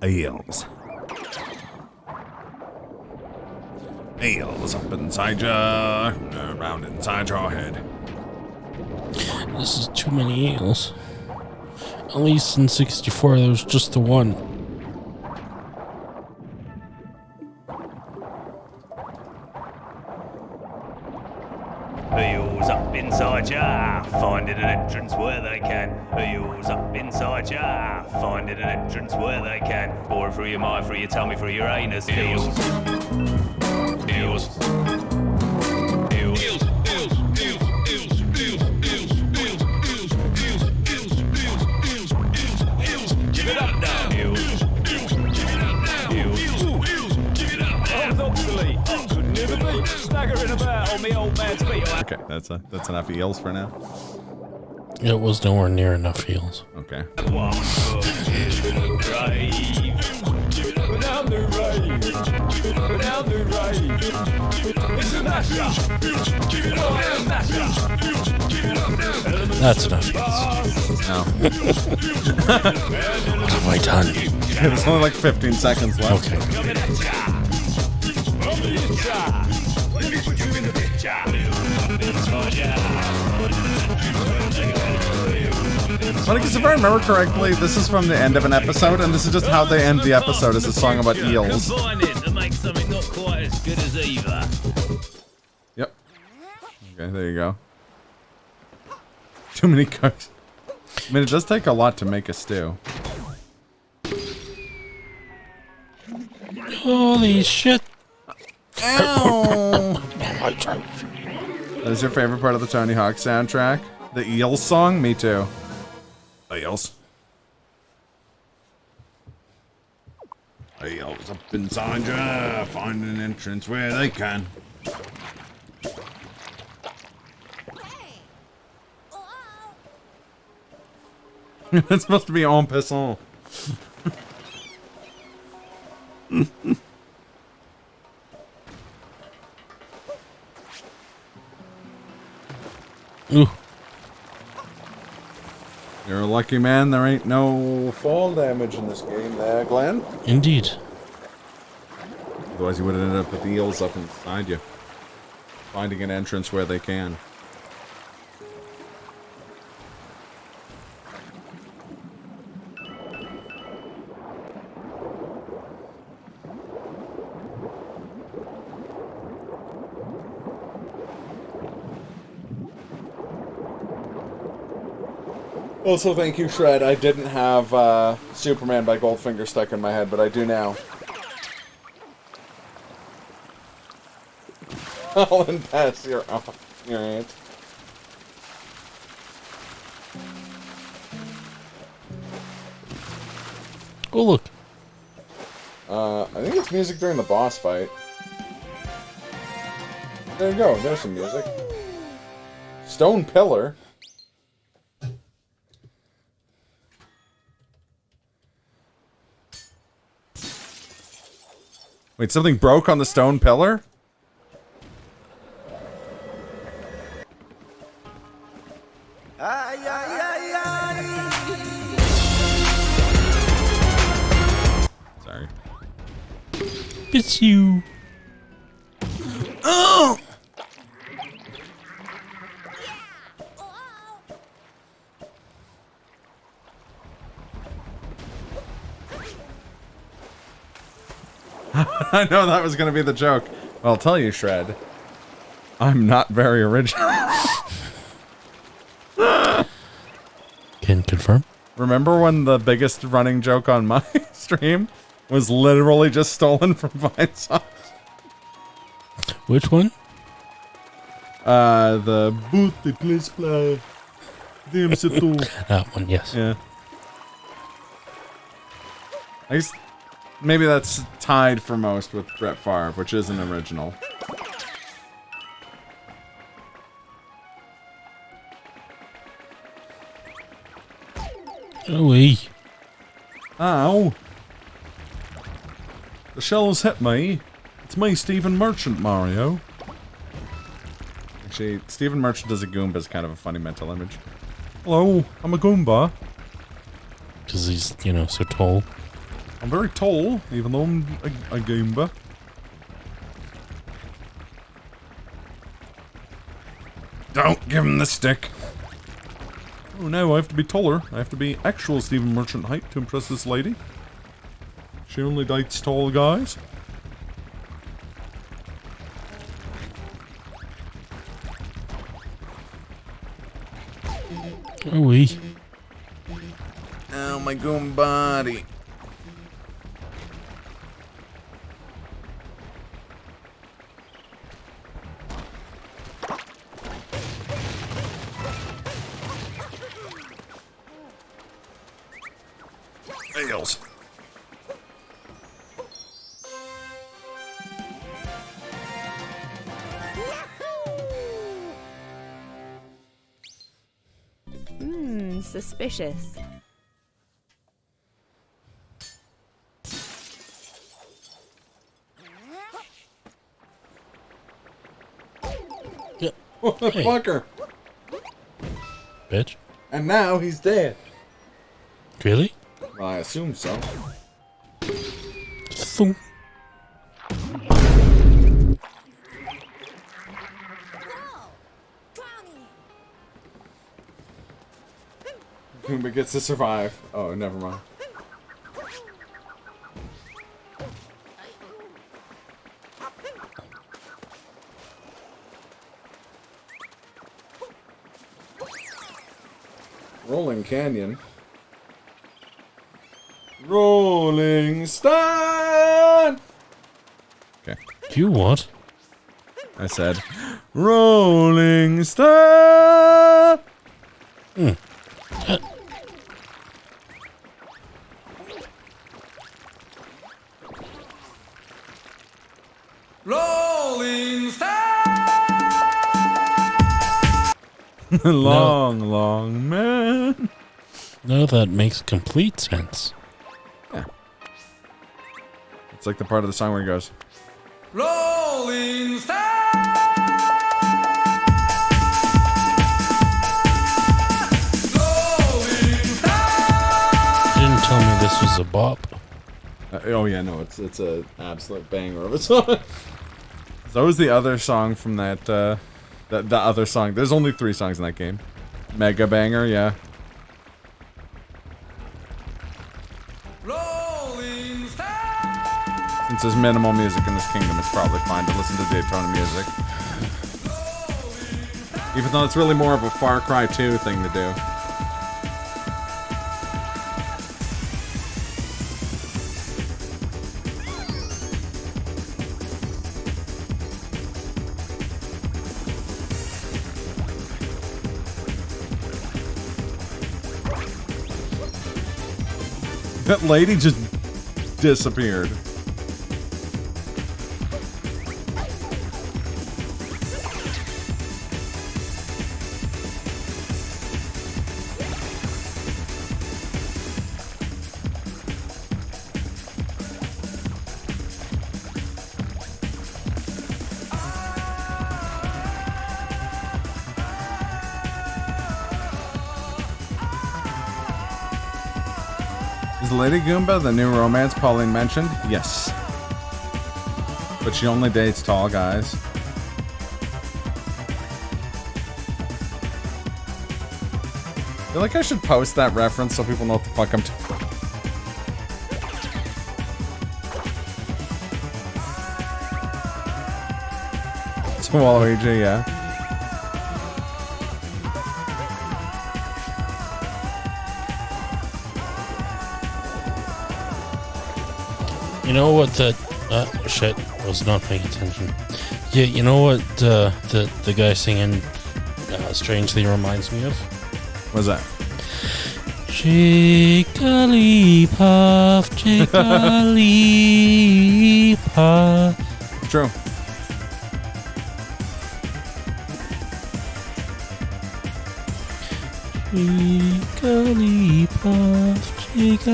Eels. Eels up inside ya, around inside your head. This is too many eels. At least in 64, there was just the one. Eels up inside ya, finding an entrance where they can. Eels up inside ya, finding an entrance where they can. Bore through your mind, through your tummy, through your anus. Eels. Eels. Eels. Give it up now. Eels. I'm obsolete. I could never be staggering about on me old man's feet. Okay, that's enough eels for now. It was nowhere near enough eels. Okay. One foot in the grave. Go down the rave. Go down the rave. It's a mashup. Give it up now, mashup. That's enough eels. No. What have I done? There's only like 15 seconds left. Okay. Coming at ya. From the inside. Let me put you in the picture. Inside ya. Funny, because if I remember correctly, this is from the end of an episode, and this is just how they end the episode, is a song about eels. Combine it to make something not quite as good as either. Yep. Okay, there you go. Too many cooks. I mean, it does take a lot to make a stew. Holy shit. Ow! My throat. That is your favorite part of the Tony Hawk soundtrack? The eels song? Me too. Eels. Eels up inside ya, find an entrance where they can. It's supposed to be en passant. Ooh. You're a lucky man, there ain't no fall damage in this game there, Glenn. Indeed. Otherwise you would have ended up with the eels up inside you. Finding an entrance where they can. Also, thank you, Shred. I didn't have Superman by Goldfinger stuck in my head, but I do now. I'll pass your aunt. Oh, look. I think it's music during the boss fight. There you go. There's some music. Stone Pillar. Wait, something broke on the stone pillar? Sorry. It's you. Oh! I know that was going to be the joke. Well, I'll tell you, Shred. I'm not very original. Can confirm. Remember when the biggest running joke on my stream was literally just stolen from Vinesauce? Which one? The boot the please play. That one, yes. Yeah. I guess maybe that's tied for most with Brett Favre, which is an original. Oh, Ow! The shells hit me. It's me, Stephen Merchant, Mario. Actually, Stephen Merchant as a Goomba is kind of a funny mental image. Hello, I'm a Goomba. Because he's, you know, so tall. I'm very tall, even though I'm a Goomba. Don't give him the stick. Oh no, I have to be taller. I have to be actual Stephen Merchant height to impress this lady. She only dates tall guys. Oh, wee. Oh, my Goomba body. Nails. Suspicious. Yep. What the Hey. fucker? Bitch. And now he's dead. Really? Well, I assume so. Thump. Goomba gets to survive. Oh, never mind. Rolling Canyon. Rolling Stone! Okay. You what? I said, Rolling Stone! Rolling Stone! Long, long man. No, that makes complete sense. It's like the part of the song where he goes, Rolling Stone! You didn't tell me this was a bop. oh yeah, no, it's a absolute banger of a song. So was the other song from that, the other song. There's only 3 songs in that game. Mega banger, yeah. Rolling Stone! Since there's minimal music in this kingdom, it's probably fine to listen to Daytona music. Even though it's really more of a Far Cry 2 thing to do. That lady just disappeared. Is Lady Goomba the new romance Pauline mentioned? Yes. But she only dates tall guys. I feel like I should post that reference so people know what the fuck I'm talking about. So Waluigi, yeah. You know what that... shit. I was not paying attention. Yeah, you know what the guy singing strangely reminds me of? What's that? Jigglypuff, Jigglypuff. It's true. Jigglypuff, Jigglypuff.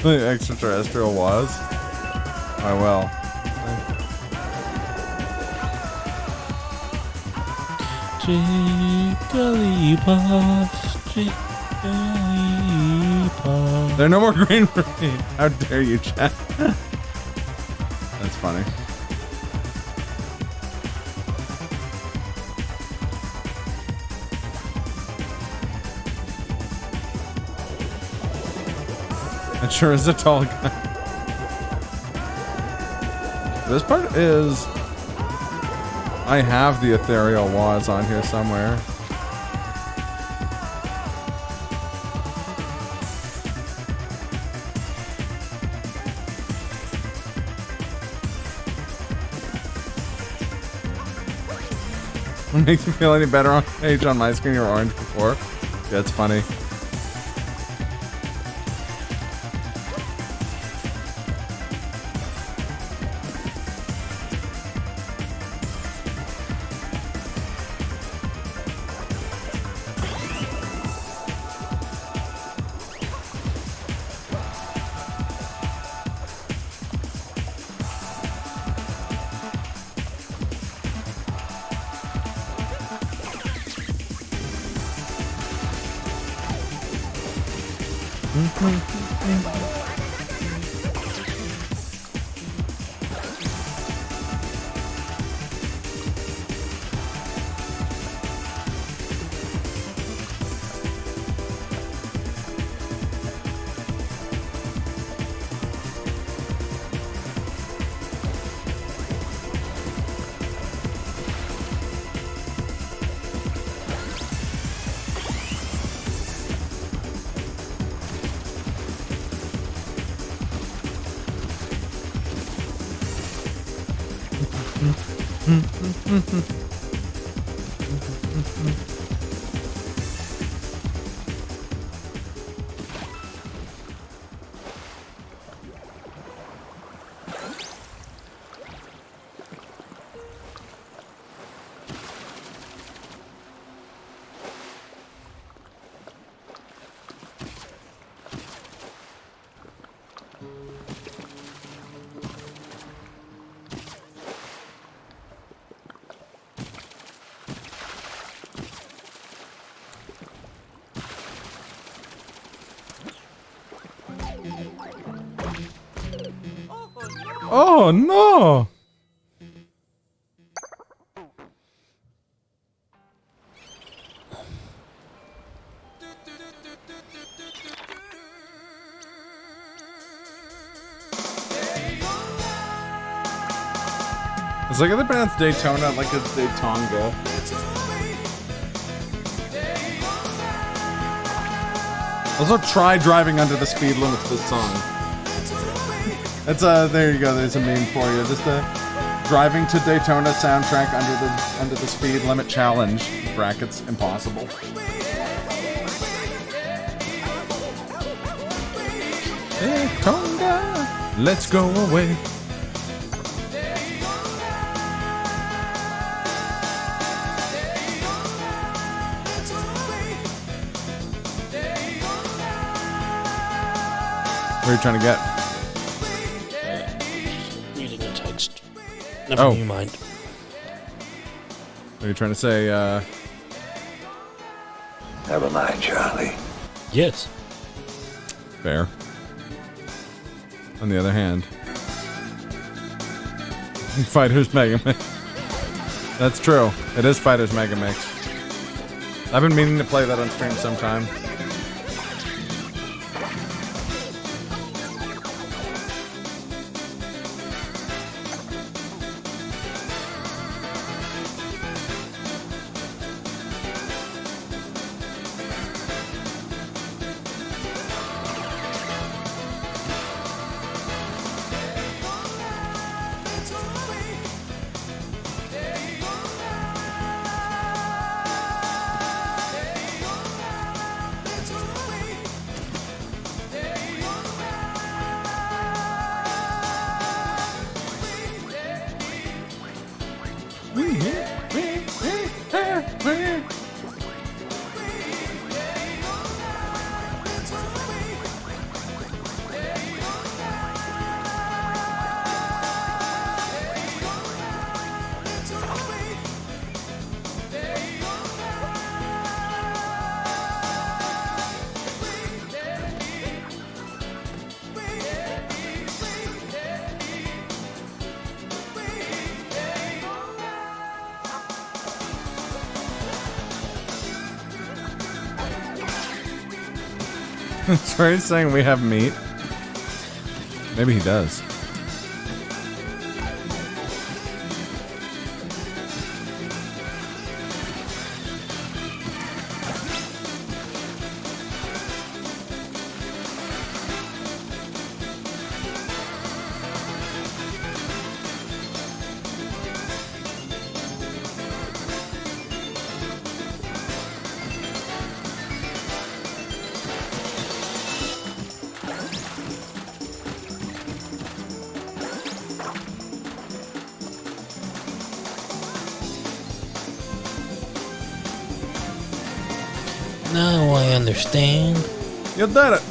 The extraterrestrial was? I will. There are no more green for me. How dare you, chat? That's funny. It sure is a tall guy. This part is... I have the ethereal was on here somewhere. What makes you feel any better on page on my screen? You were orange before. Yeah, it's funny. Oh no! It's like they pronounce Daytona like it's Daytonga. Also, try driving under the speed limit to this song. That's there you go. There's a meme for you. Just driving to Daytona soundtrack under the speed limit challenge. Brackets impossible. Daytona, let's go away. What are you trying to get? Reading a text. Never you mind. What are you trying to say? Never mind, Charlie. Yes. Fair. On the other hand, Fighters Mega Mix. That's true. It is Fighters Mega Mix. I've been meaning to play that on stream sometime. So he's saying we have meat. Maybe he does. Now I understand. You did it.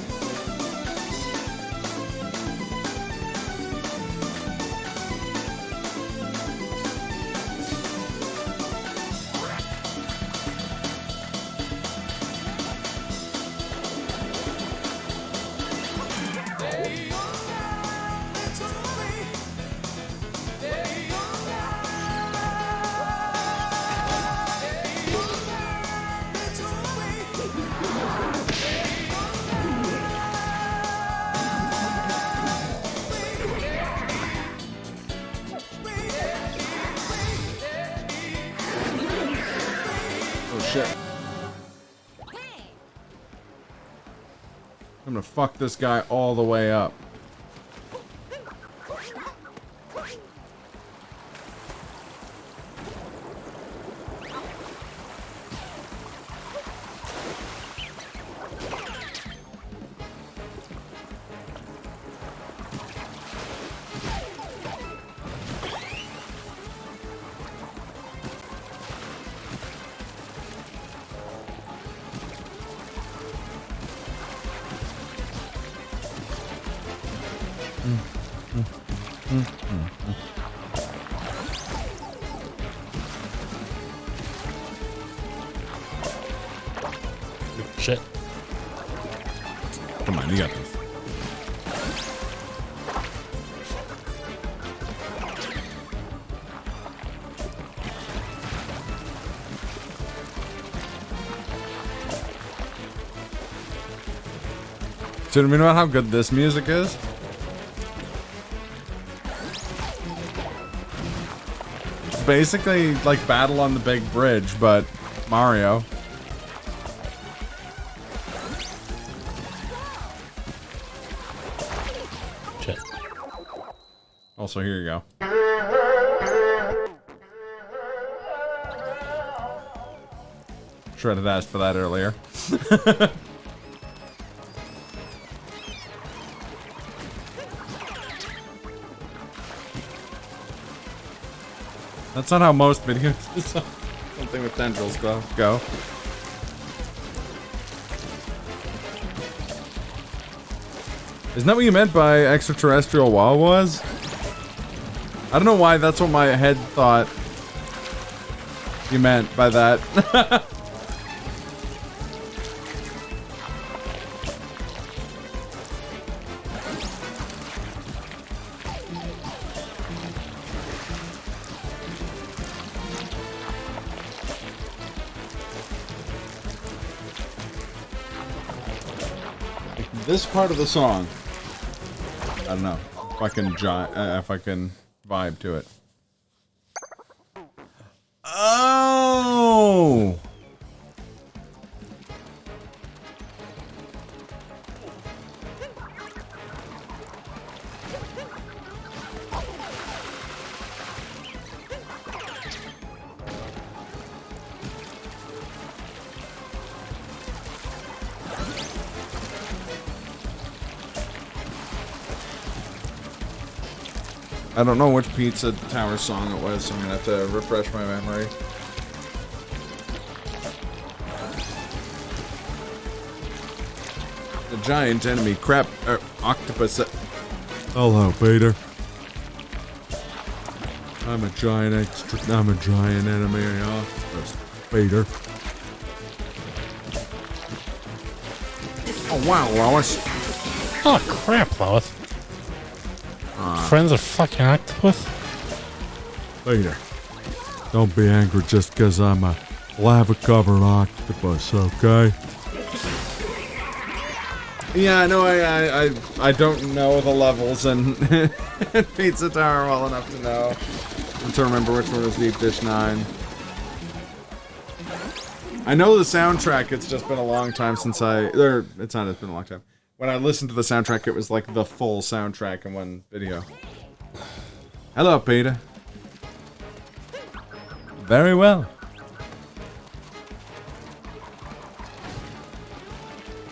Oh shit. I'm gonna fuck this guy all the way up. Shit. Come on, you got this. Should we know how good this music is? It's basically like Battle on the Big Bridge, but Mario. Shit. Also, here you go. Shred had asked for that earlier. That's not how most videos. Something with tendrils go. Isn't that what you meant by extraterrestrial wall was? I don't know why that's what my head thought you meant by that. This part of the song, I don't know if I can vibe to it. Oh, I don't know which Pizza Tower song it was, so I'm gonna have to refresh my memory. The giant enemy octopus. Hello, Peter. I'm a giant enemy octopus, Peter. Oh wow, Lois. Oh crap, Lois. Friends of fucking octopus? Peter, don't be angry just because I'm a lava-covered octopus, okay? Yeah, I know. I don't know the levels in Pizza Tower well enough to know and to remember which one was Deep Dish 9. I know the soundtrack. It's just been a long time since it's not. It's been a long time. When I listened to the soundtrack, it was like the full soundtrack in one video. Hello, Peter. Very well.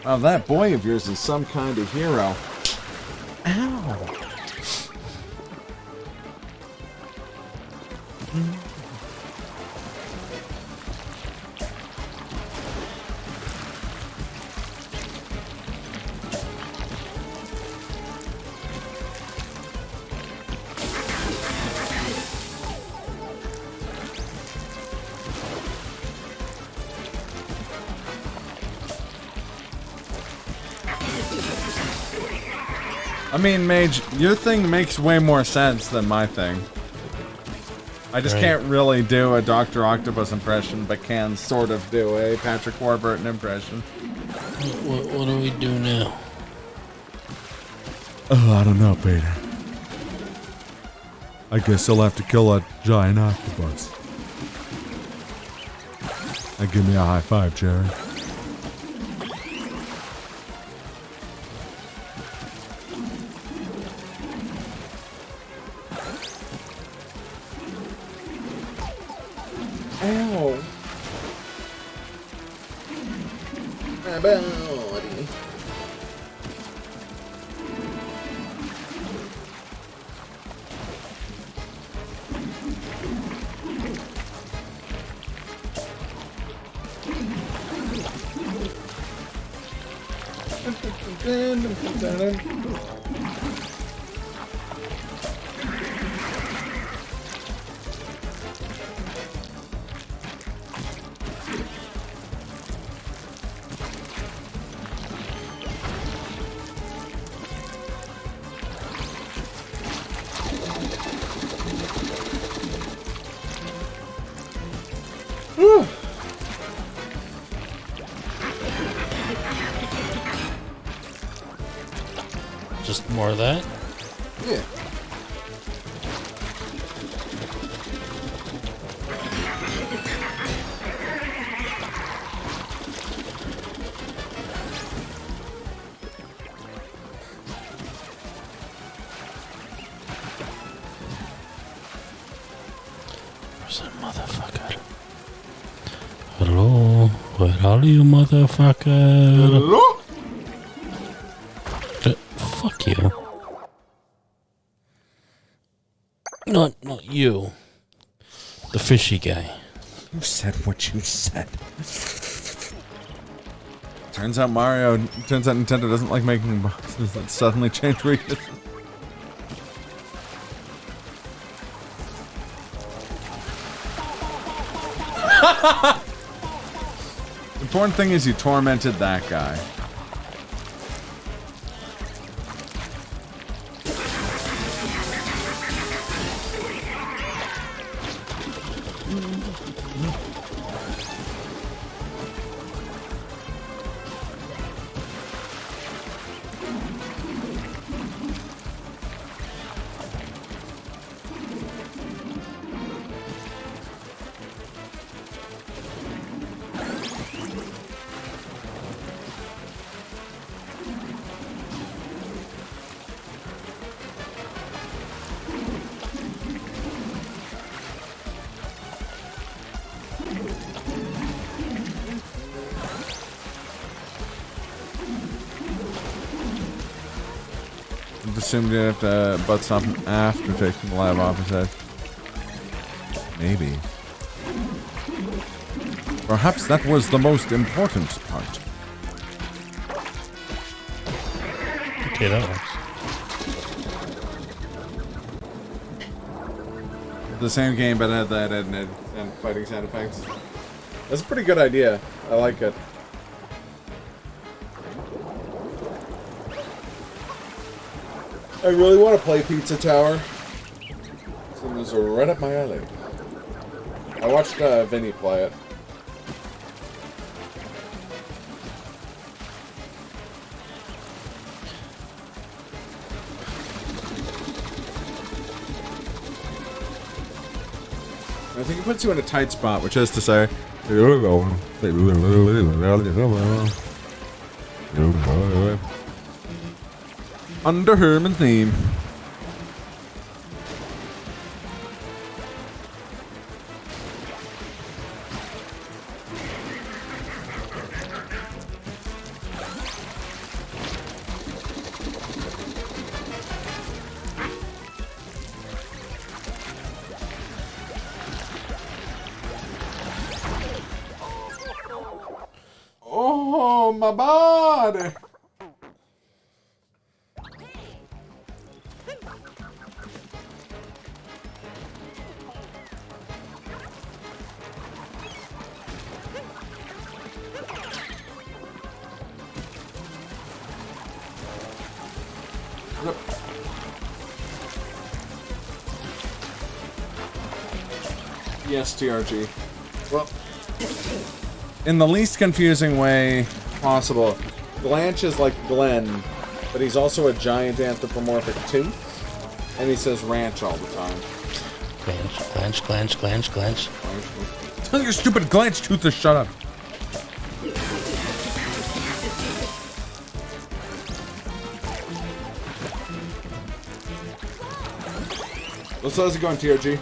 Oh, that boy of yours is some kind of hero. Ow. I mean, Mage, your thing makes way more sense than my thing. I just can't really do a Dr. Octopus impression, but can sort of do a Patrick Warburton impression. What do we do now? Oh, I don't know, Peter. I guess I'll have to kill a giant octopus. And give me a high five, Jerry. Ow. My body. Just more of that? Yeah. Where's that motherfucker? Hello? Where are you, motherfucker? Hello? Fuck you. Not you. The fishy guy. You said what you said. Turns out Nintendo doesn't like making boxes that suddenly change regions. Important thing is you tormented that guy. Assumed you'd have to butt stop him after taking the lab off his head. Maybe. Perhaps that was the most important part. Okay, that works. The same game, but had that and fighting sound effects. That's a pretty good idea. I like it. I really want to play Pizza Tower. Seems right up my alley. I watched Vinny play it. I think it puts you in a tight spot, which is to say, under Herman's name. Oh, my body. Yes, TRG. Well, in the least confusing way possible, Blanche is like Glenn, but he's also a giant anthropomorphic tooth, and he says ranch all the time. Glanch. Tell your stupid Blanche tooth to shut up. So how's it going, TRG?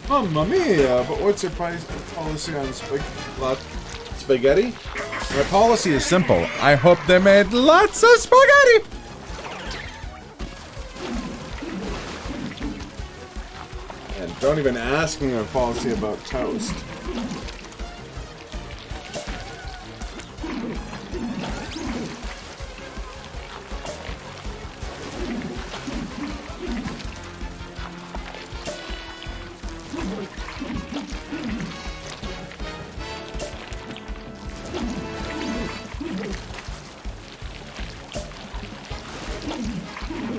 Mamma mia, but what's your policy on spaghetti? My policy is simple. I hope they made lots of spaghetti! And don't even ask me a policy about toast.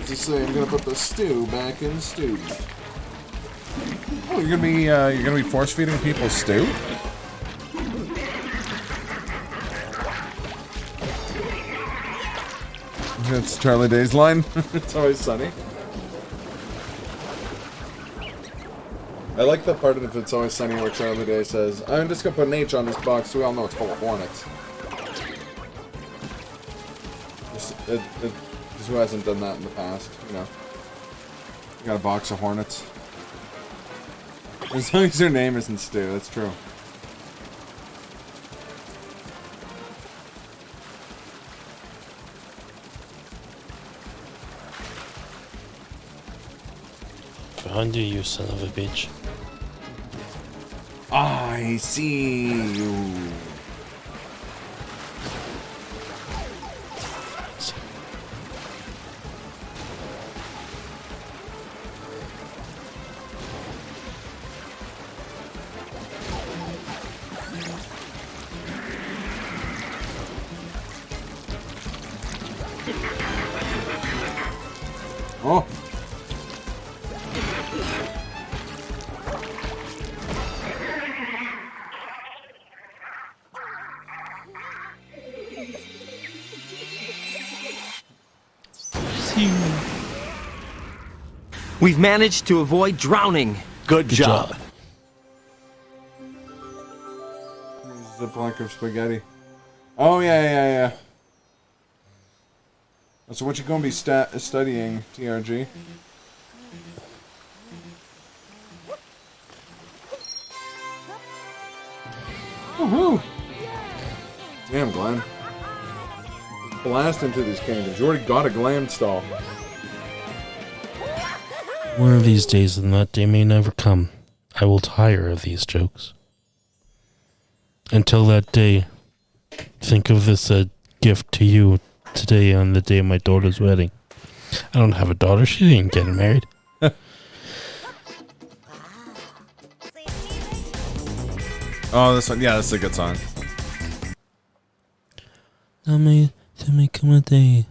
Just say I'm gonna put the stew back in stew. Oh, you're gonna be force feeding people stew? That's Charlie Day's line. It's always sunny. I like the part of It's Always Sunny where Charlie Day says, I'm just gonna put an H on this box so we all know it's full of hornets. Because who hasn't done that in the past, you know? You got a box of hornets. As long as your name isn't Stu, that's true. Found you, son of a bitch. I see you. Oh. We've managed to avoid drowning. Good job. This is a block of spaghetti. Oh, yeah. So what you gonna be studying, TRG? Woohoo! Damn, Glenn. Blast into these kingdoms. You already got a glam stall. One of these days, and that day may never come, I will tire of these jokes. Until that day, think of this a gift to you today on the day of my daughter's wedding. I don't have a daughter, she ain't getting married. Oh, this one, yeah, this is a good song. There may come a day,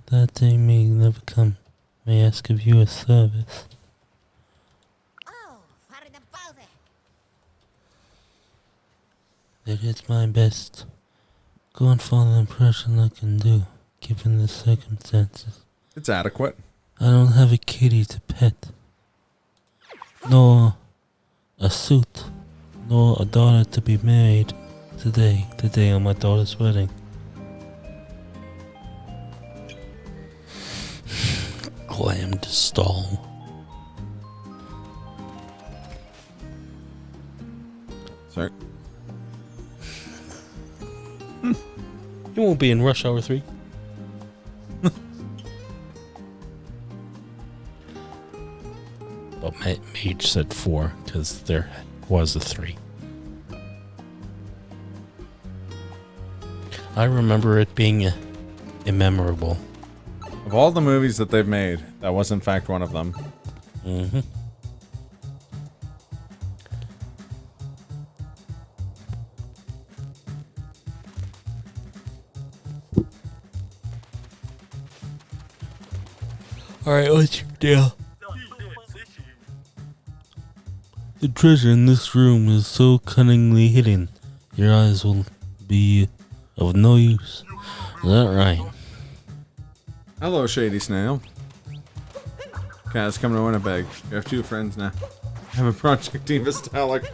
that day may never come. May I ask of you a service. That is my best Godfather impression I can do, given the circumstances. It's adequate. I don't have a kitty to pet. nor a suit, nor a daughter to be married today, the day of my daughter's wedding. Glammed stall. Sorry. You won't be in Rush Hour 3. Well, Mage said 4 because there was a 3. I remember it being immemorable. Of all the movies that they've made, that was in fact one of them. Mm-hmm. Alright, what's your deal? The treasure in this room is so cunningly hidden, your eyes will be of no use. Is that right? Hello, Shady Snail. Kaz, coming to Winnipeg. You have 2 friends now. I have a Project Diva style like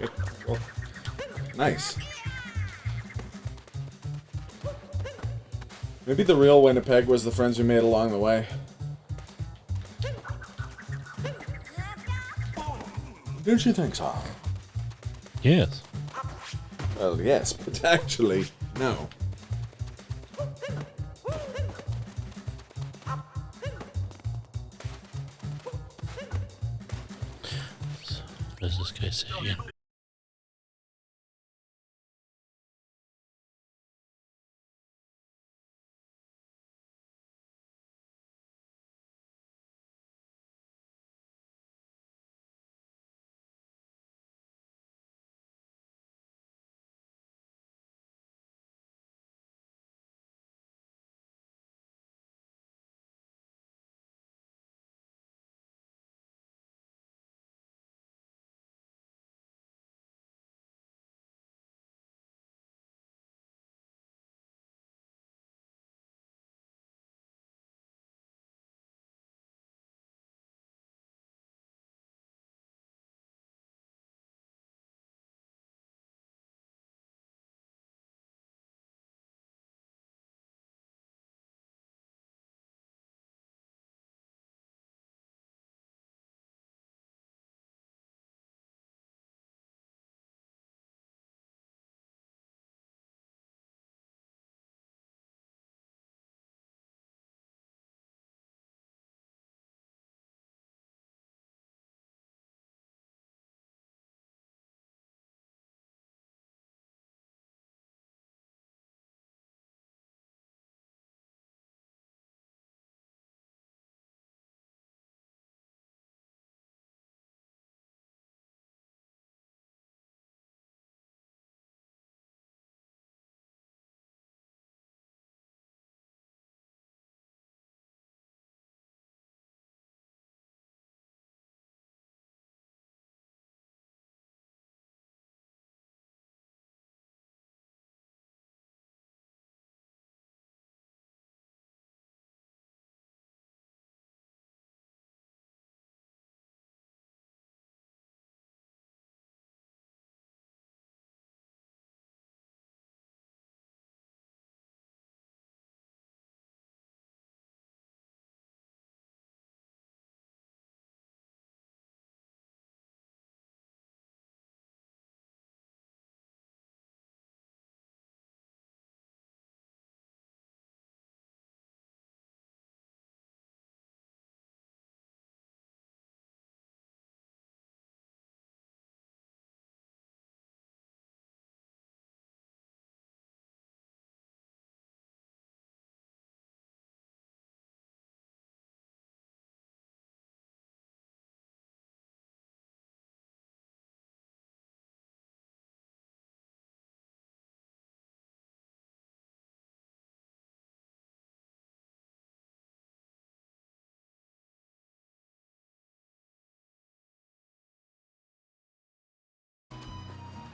nice. Maybe the real Winnipeg was the friends we made along the way. Don't you think so? Yes. Well, yes, but actually, no. What does this guy say again?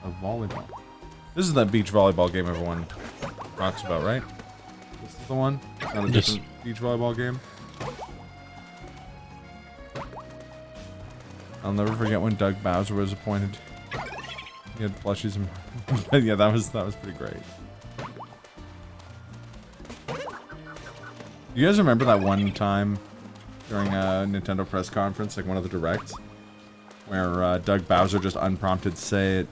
A volleyball. This is that beach volleyball game everyone talks about, right? This is the one? Not a Yes. different beach volleyball game? I'll never forget when Doug Bowser was appointed. He had plushies and yeah, that was pretty great. You guys remember that one time during a Nintendo press conference, like one of the directs, where Doug Bowser just unprompted said,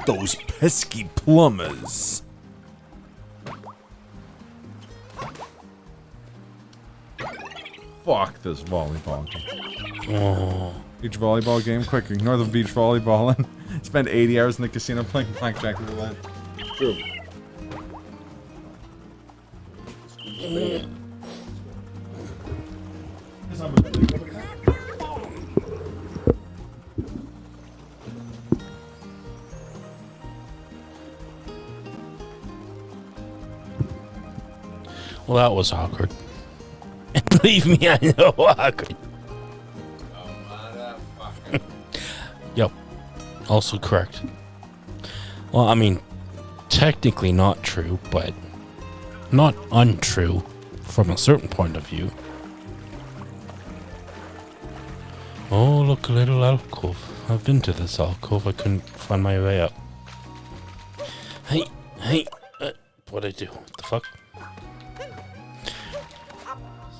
"Those pesky plumbers." Fuck this volleyball game. Oh. Beach volleyball game? Quick, ignore the beach volleyball and spend 80 hours in the casino playing blackjack roulette. True. Well, that was awkward. Believe me, I know awkward. Yep. Also correct. Well, I mean, technically not true, but not untrue from a certain point of view. Oh, look, a little alcove. I've been to this alcove. I couldn't find my way up. Hey, what'd I do? What the fuck?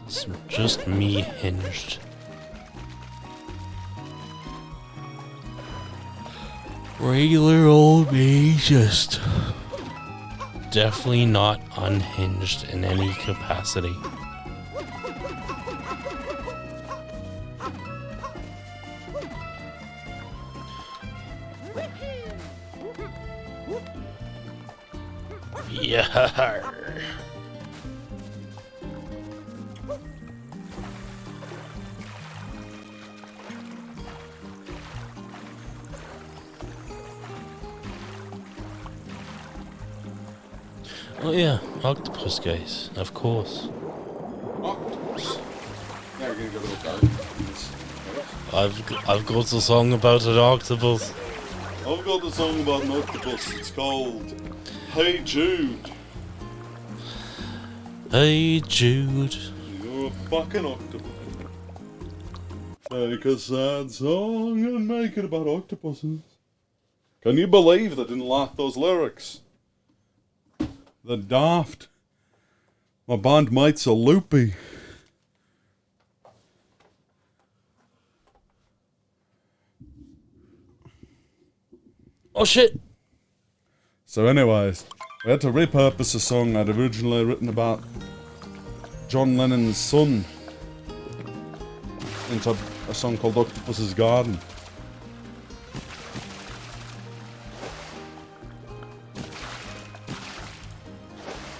This is just me hinged. Regular old me, just definitely not unhinged in any capacity. Yeah. Oh yeah, octopus guys, of course. Octopus. Yeah, we're gonna go a little dark. I've got a song about an octopus. I've got a song about an octopus. It's called Hey Jude. Hey Jude. You're a fucking octopus. Make a sad song and make it about octopuses. Can you believe they didn't like those lyrics? The daft. My bandmates are loopy. Oh shit. So anyways, we had to repurpose a song I'd originally written about John Lennon's son into a song called Octopus's Garden.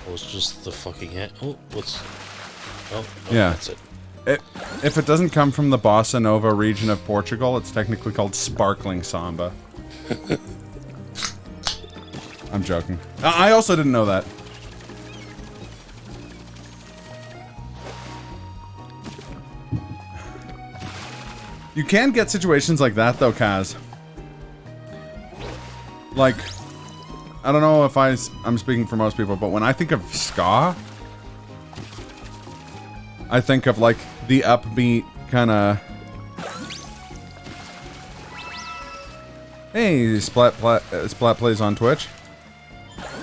Was just the fucking it. Oh, what's? Oh, Yeah. that's it. If it doesn't come from the Bossa Nova region of Portugal, it's technically called sparkling samba. I'm joking. I also didn't know that. You can get situations like that though, Kaz. Like, I don't know if I'm speaking for most people, but when I think of ska, I think of like the upbeat kind of. Hey, Splat plays on Twitch.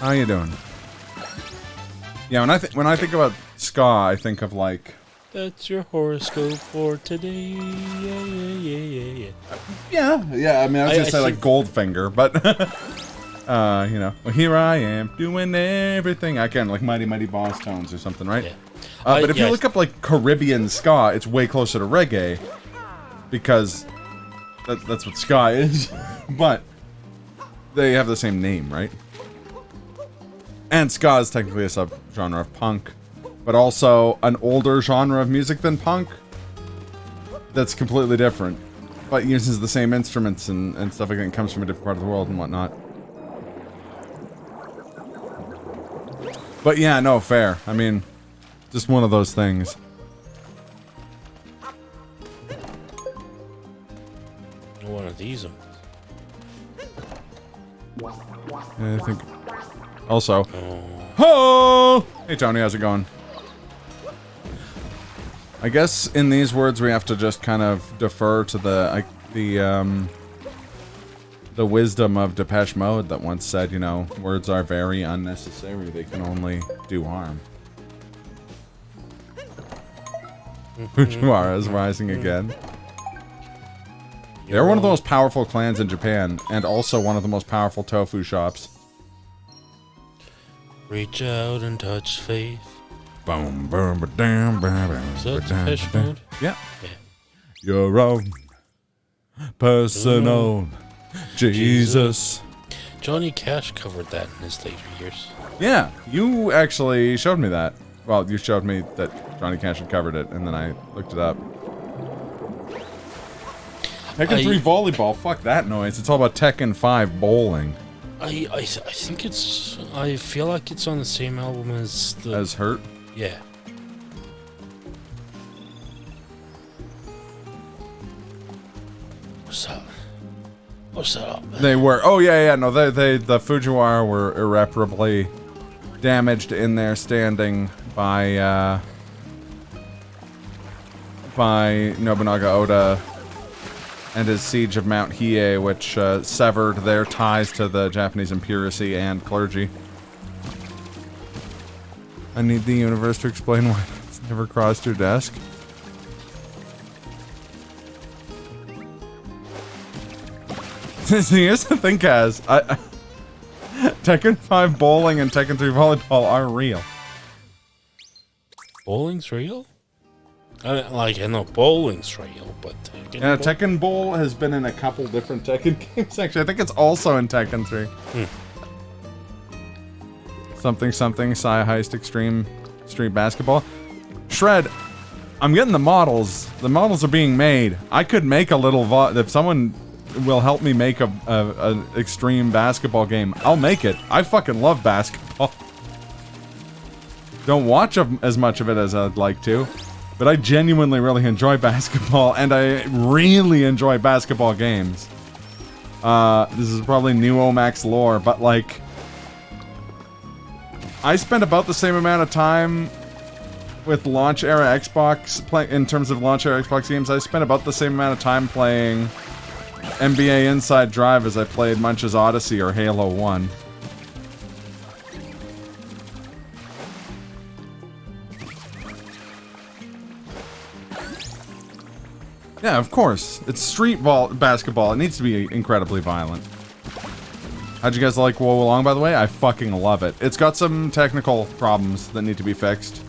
How you doing? Yeah, when I think about ska, I think of like. That's your horoscope for today. Yeah. Yeah. I mean, I was gonna say like think- Goldfinger, but you know, well, here I am doing everything I can, like Mighty Mighty Boss Tones or something, right? Yeah. But if you look up like Caribbean ska, it's way closer to reggae because that's what ska is. But they have the same name, right? And ska is technically a subgenre of punk, but also an older genre of music than punk that's completely different, but uses the same instruments and stuff like that, and comes from a different part of the world and whatnot. But yeah, no, fair. I mean, just one of those things. One of these. I think. Also. Oh! Hey, Tony, how's it going? I guess in these words we have to just kind of defer to the the wisdom of Depeche Mode that once said, you know, words are very unnecessary. They can only do harm. Fujiwara is rising again. They're one of the most powerful clans in Japan, and also one of the most powerful tofu shops. Reach out and touch faith. Boom, boom, ba-dam, ba-dam, Is that ba-dam, Depeche ba-dam. Mode? Yeah. Yeah. Your own personal Jesus. Johnny Cash covered that in his later years. Yeah, you actually showed me that. Well, you showed me that Johnny Cash had covered it, and then I looked it up. Tekken 3 volleyball, fuck that noise. It's all about Tekken 5 bowling. I think it's... I feel like it's on the same album as the... As Hurt? Yeah. What's up? What's up? They were. Oh, yeah, no, the Fujiwara were irreparably damaged in their standing by Nobunaga Oda and his siege of Mount Hiei, which severed their ties to the Japanese imperiacy and clergy. I need the universe to explain why it's never crossed your desk. Here's the thing, Kaz. Tekken 5 bowling and Tekken 3 volleyball are real. Bowling's real? I know bowling's real, but Yeah, Tekken Bowl has been in a couple different Tekken games, actually. I think it's also in Tekken 3. Something, Psy Heist Extreme Street Basketball. Shred, I'm getting the models. The models are being made. I could make a little... if someone will help me make a extreme basketball game, I'll make it. I fucking love basketball. Don't watch as much of it as I'd like to, but I genuinely really enjoy basketball, and I really enjoy basketball games. This is probably new Omax lore, but like, I spent about the same amount of time with launch era Xbox in terms of launch era Xbox games. I spent about the same amount of time playing NBA Inside Drive as I played Munch's Odyssey or Halo 1. Yeah, of course. It's street basketball. It needs to be incredibly violent. How'd you guys like Wo Wulong, by the way? I fucking love it. It's got some technical problems that need to be fixed.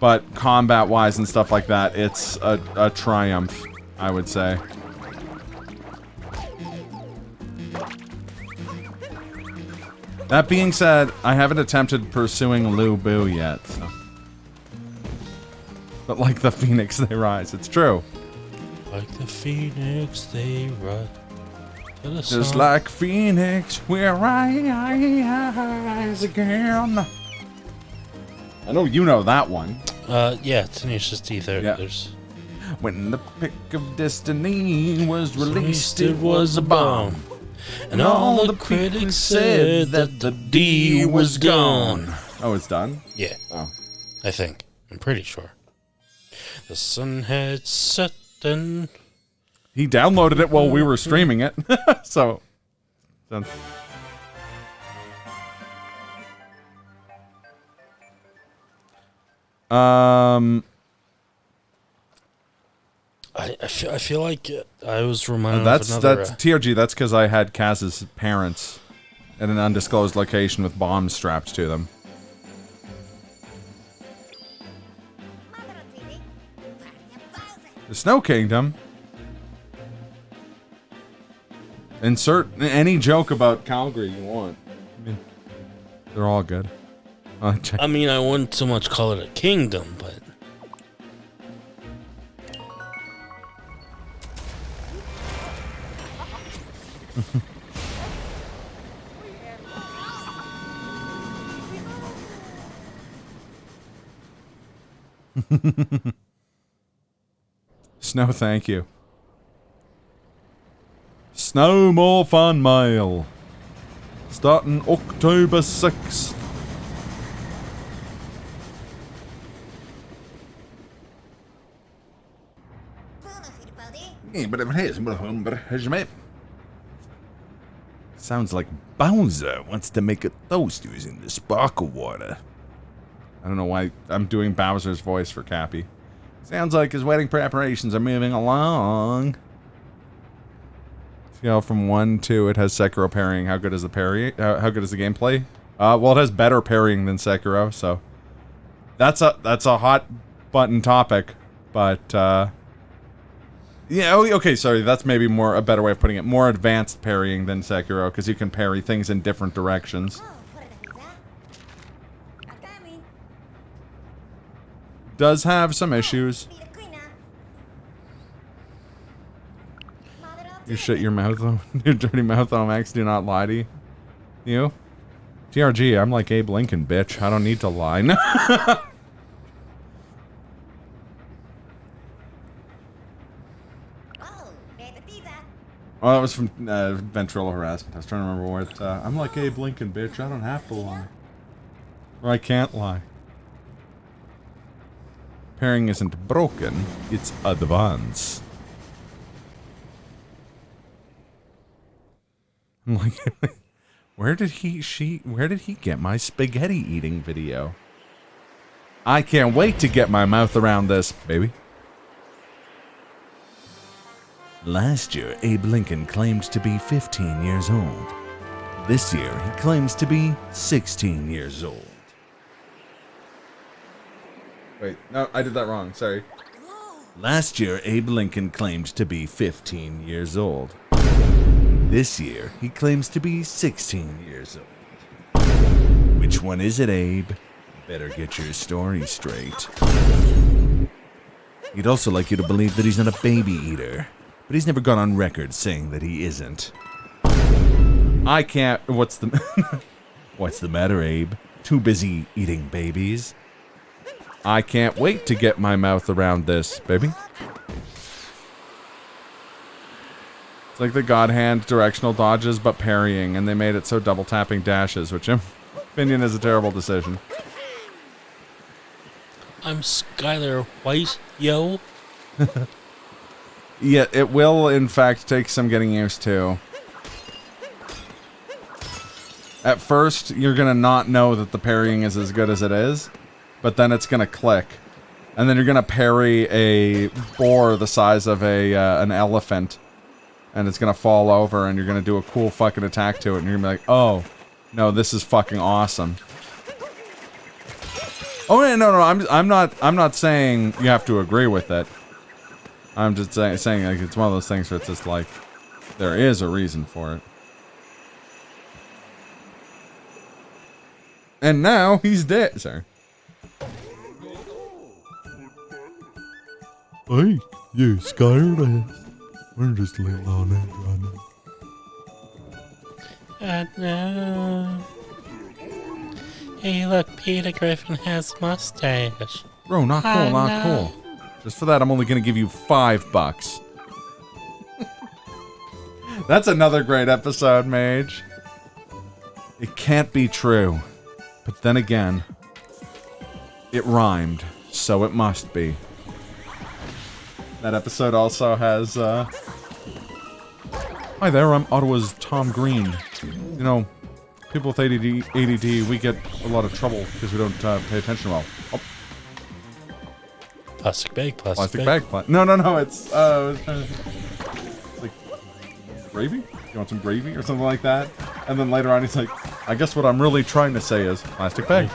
But combat-wise and stuff like that, it's a triumph, I would say. That being said, I haven't attempted pursuing Lu Bu yet, so. But like the phoenix, they rise. It's true. Like the phoenix, they rise. Just like phoenix, we're rise again. I know you know that one. Yeah, Tenacious D. There's... When the pick of destiny was released, it was a bomb. And all the critics said that the D was gone. Oh, it's done? Yeah. Oh. I think. I'm pretty sure. The sun had set and... He downloaded it while we were streaming it. So... Done. I feel like I was reminded that's of another... TRG. That's because I had Kaz's parents at an undisclosed location with bombs strapped to them. The Snow Kingdom. Insert any joke about Calgary you want. I mean, they're all good. I mean, I wouldn't so much call it a kingdom, but... Snow, thank you. Snow More Fun Mail. Starting October 6th. Sounds like Bowser wants to make a toast using the sparkle water. I don't know why I'm doing Bowser's voice for Cappy. Sounds like his wedding preparations are moving along. Scale from 1 to it has Sekiro parrying. How good is the parry? How good is the gameplay? Well, it has better parrying than Sekiro, so that's a hot button topic. But yeah, okay, sorry, that's maybe a better way of putting it. More advanced parrying than Sekiro, because you can parry things in different directions. Does have some issues. You shut your mouth, your dirty mouth on Max. Do not lie to you. TRG, I'm like Abe Lincoln, bitch. I don't need to lie. Oh, that was from Ventrilo Harassment. I was trying to remember what. I'm like Abe Lincoln, bitch. I don't have to lie. Or I can't lie. Pairing isn't broken, it's advanced. I'm like, where did he get my spaghetti eating video? I can't wait to get my mouth around this, baby. Last year, Abe Lincoln claimed to be 15 years old. This year, he claims to be 16 years old. Wait, no, I did that wrong, sorry. Last year, Abe Lincoln claimed to be 15 years old. This year, he claims to be 16 years old. Which one is it, Abe? Better get your story straight. He'd also like you to believe that he's not a baby eater, but he's never gone on record saying that he isn't. I can't... What's the matter, Abe? Too busy eating babies? I can't wait to get my mouth around this, baby. It's like the God Hand directional dodges, but parrying, and they made it so double tapping dashes, which in my opinion is a terrible decision. I'm Skylar White, yo. Yeah, it will, in fact, take some getting used to. At first, you're gonna not know that the parrying is as good as it is, but then it's gonna click. And then you're gonna parry a boar the size of an elephant, and it's gonna fall over, and you're gonna do a cool fucking attack to it, and you're gonna be like, oh, no, this is fucking awesome. Oh, no, I'm not saying you have to agree with it. I'm just saying like it's one of those things where it's just like, there is a reason for it. And now he's dead, sir. Hey, you scared us. We're just little on it, running. No. Hey, look, Peter Griffin has a mustache. Bro, not cool, not cool. Just for that, I'm only gonna give you $5. That's another great episode, Mage. It can't be true. But then again, it rhymed, so it must be. That episode also has, hi there, I'm Ottawa's Tom Green. You know, people with ADD, we get a lot of trouble because we don't pay attention well. Oh. Plastic bag. No, it's like gravy? You want some gravy or something like that? And then later on he's like, I guess what I'm really trying to say is plastic bag.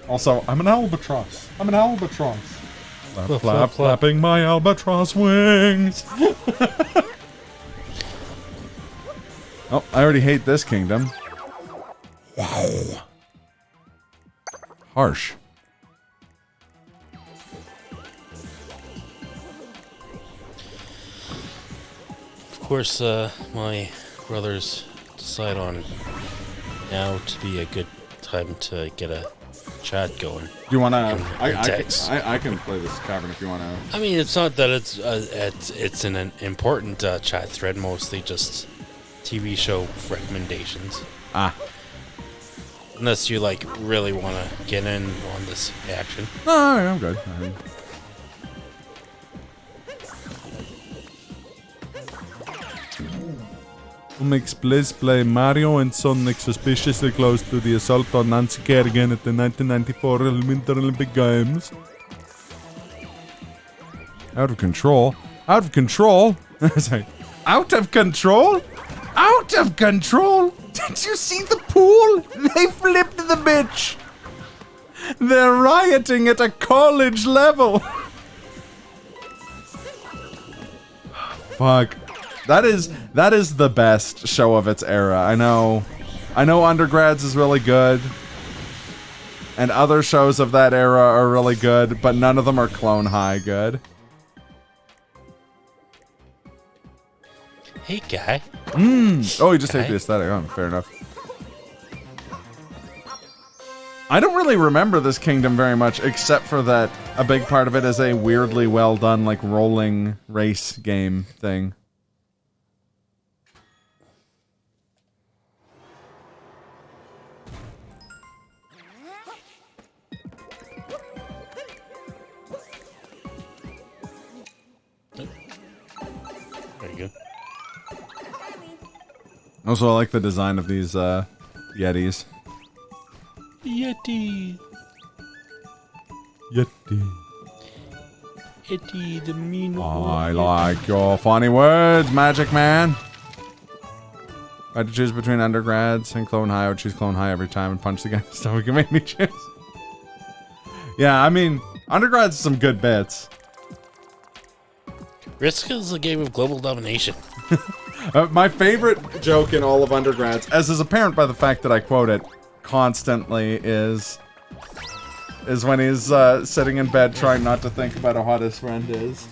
Also, I'm an albatross. Flapping my albatross wings. Oh, I already hate this kingdom. Wow. Harsh. Of course, my brothers decide on now to be a good time to get a chat going. Do you want to? I can play this cavern if you want to. I mean, it's not that it's an important chat thread. Mostly just TV show recommendations. Unless you like really want to get in on this action. No, I'm good. Who makes Blizz play Mario and Sonic suspiciously close to the assault on Nancy Kerrigan at the 1994 Winter Olympic Games. Out of control. Out of control? Sorry. Out of control? Out of control? Did you see the pool? They flipped the bitch. They're rioting at a college level. Fuck. That is the best show of its era. I know Undergrads is really good. And other shows of that era are really good, but none of them are Clone High good. Hey, guy. Oh, you just hate the aesthetic. Oh, fair enough. I don't really remember this kingdom very much, except for that a big part of it is a weirdly well done, like, rolling race game thing. Very good. Also, I like the design of these Yetis. Yeti. Yeti. Yeti, the mean I like your funny words, Magic Man. If I had to choose between Undergrads and Clone High, I would choose Clone High every time and punch the guy in the stomach and make me choose. Yeah, I mean, Undergrads some good bits. Risk is a game of global domination. My favorite joke in all of Undergrads, as is apparent by the fact that I quote it constantly, is when he's sitting in bed trying not to think about how hot his friend is.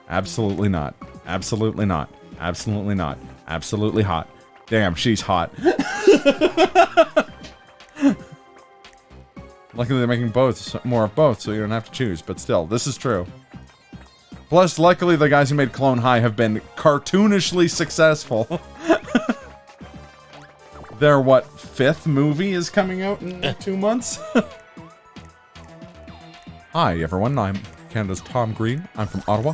Absolutely not. Absolutely not. Absolutely not. Absolutely hot. Damn, she's hot. Luckily they're making both, more of both, so you don't have to choose, but still, this is true. Plus, luckily the guys who made Clone High have been cartoonishly successful. Their, what, 5th movie is coming out in 2 months? Hi, everyone. I'm Canada's Tom Green. I'm from Ottawa.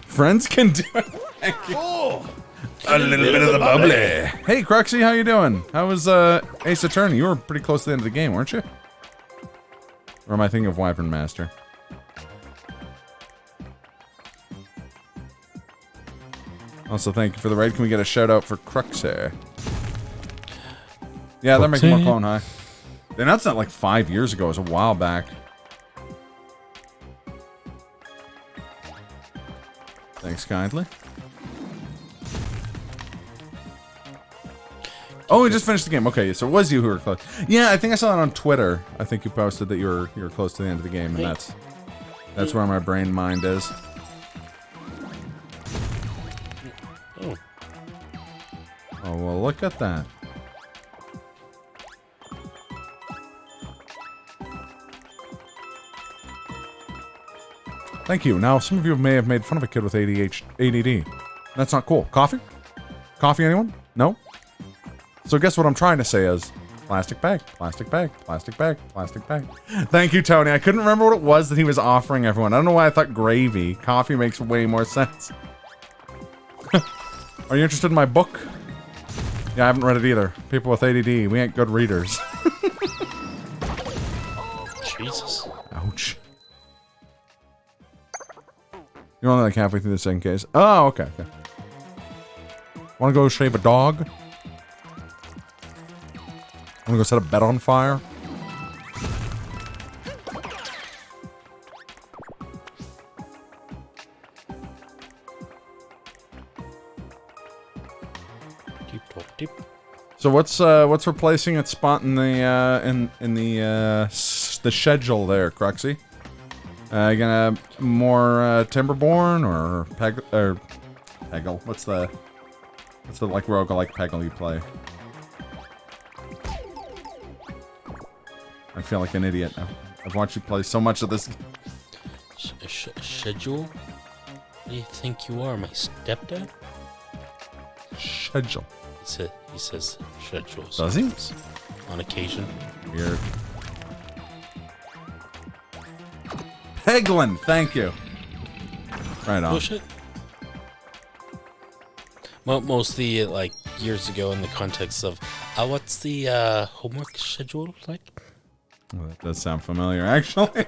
Friends can do it. Thank you. A little bit of the bubbly. Hey, Cruxy, how you doing? How was Ace Attorney? You were pretty close to the end of the game, weren't you? Or am I thinking of Wyvern Master? Also, thank you for the raid. Can we get a shout out for Cruxy? Yeah, they're making more Clone High. They announced that like 5 years ago. It was a while back. Thanks kindly. Oh, we just finished the game. Okay, so it was you who were close. Yeah, I think I saw it on Twitter. I think you posted that you were close to the end of the game, and that's where my brain mind is. Oh, well, look at that. Thank you. Now, some of you may have made fun of a kid with ADD. That's not cool. Coffee? Coffee, anyone? No? So guess what I'm trying to say is plastic bag, plastic bag, plastic bag, plastic bag. Thank you, Tony. I couldn't remember what it was that he was offering everyone. I don't know why I thought gravy. Coffee makes way more sense. Are you interested in my book? Yeah, I haven't read it either. People with ADD, we ain't good readers. Jesus. Ouch. You're only like halfway through the second case. Oh, okay. Wanna go shave a dog? Wanna go set a bed on fire? So what's replacing its spot in the the schedule there, Cruxy? You gonna more Timberborn or Peggle? What's the like roguelike Peggle you play? I feel like an idiot now. I've watched you play so much of this. Schedule? What do you think you are, my stepdad? Schedule. He says schedule. Does he? On occasion. Weird. Peglin, thank you. Right on. Push it. Mostly like years ago in the context of what's the homework schedule like? Well, that does sound familiar, actually.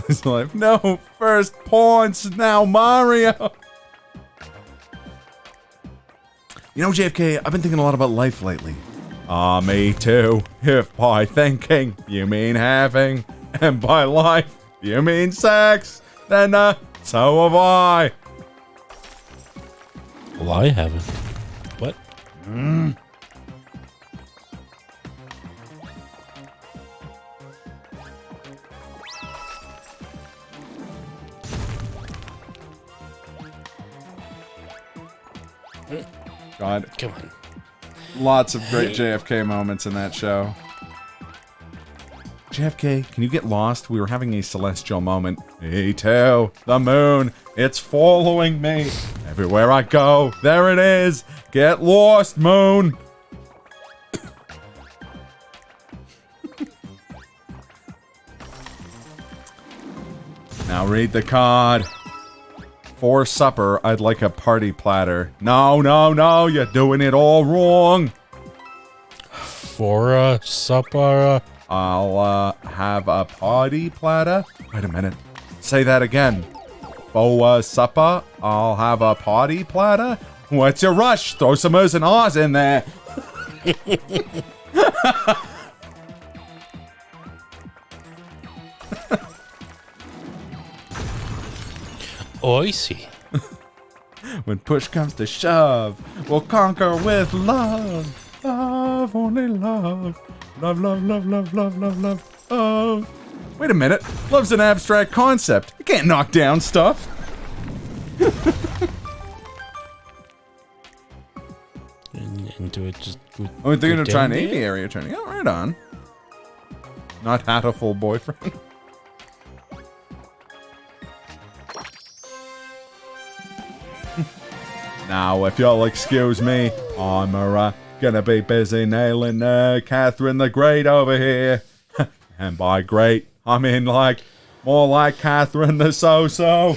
It's like, no, first points, now Mario. You know, JFK, I've been thinking a lot about life lately. Me too. If by thinking you mean having, and by life you mean sex, then so have I. Well, I haven't. What? God, Come on. lots of great JFK moments in that show. JFK, can you get lost? We were having a celestial moment. Me too. The moon, it's following me. Everywhere I go, there it is. Get lost, moon. Now read the card. For supper, I'd like a party platter. No, no, no, you're doing it all wrong. For supper. I'll have a party platter. Wait a minute. Say that again. For supper, I'll have a party platter. What's your rush? Throw some O's and R's in there. Odyssey. When push comes to shove, we'll conquer with love. Love, only love. Love, love, love, love, love, love, love, love. Wait a minute. Love's an abstract concept. You can't knock down stuff. Into it just. Oh, they're gonna try an down 80 there? area turning. Oh, right on. Not had a full boyfriend. Now, if you'll excuse me, I'm gonna be busy nailing Catherine the Great over here. And by great, I mean like, more like Catherine the So-So.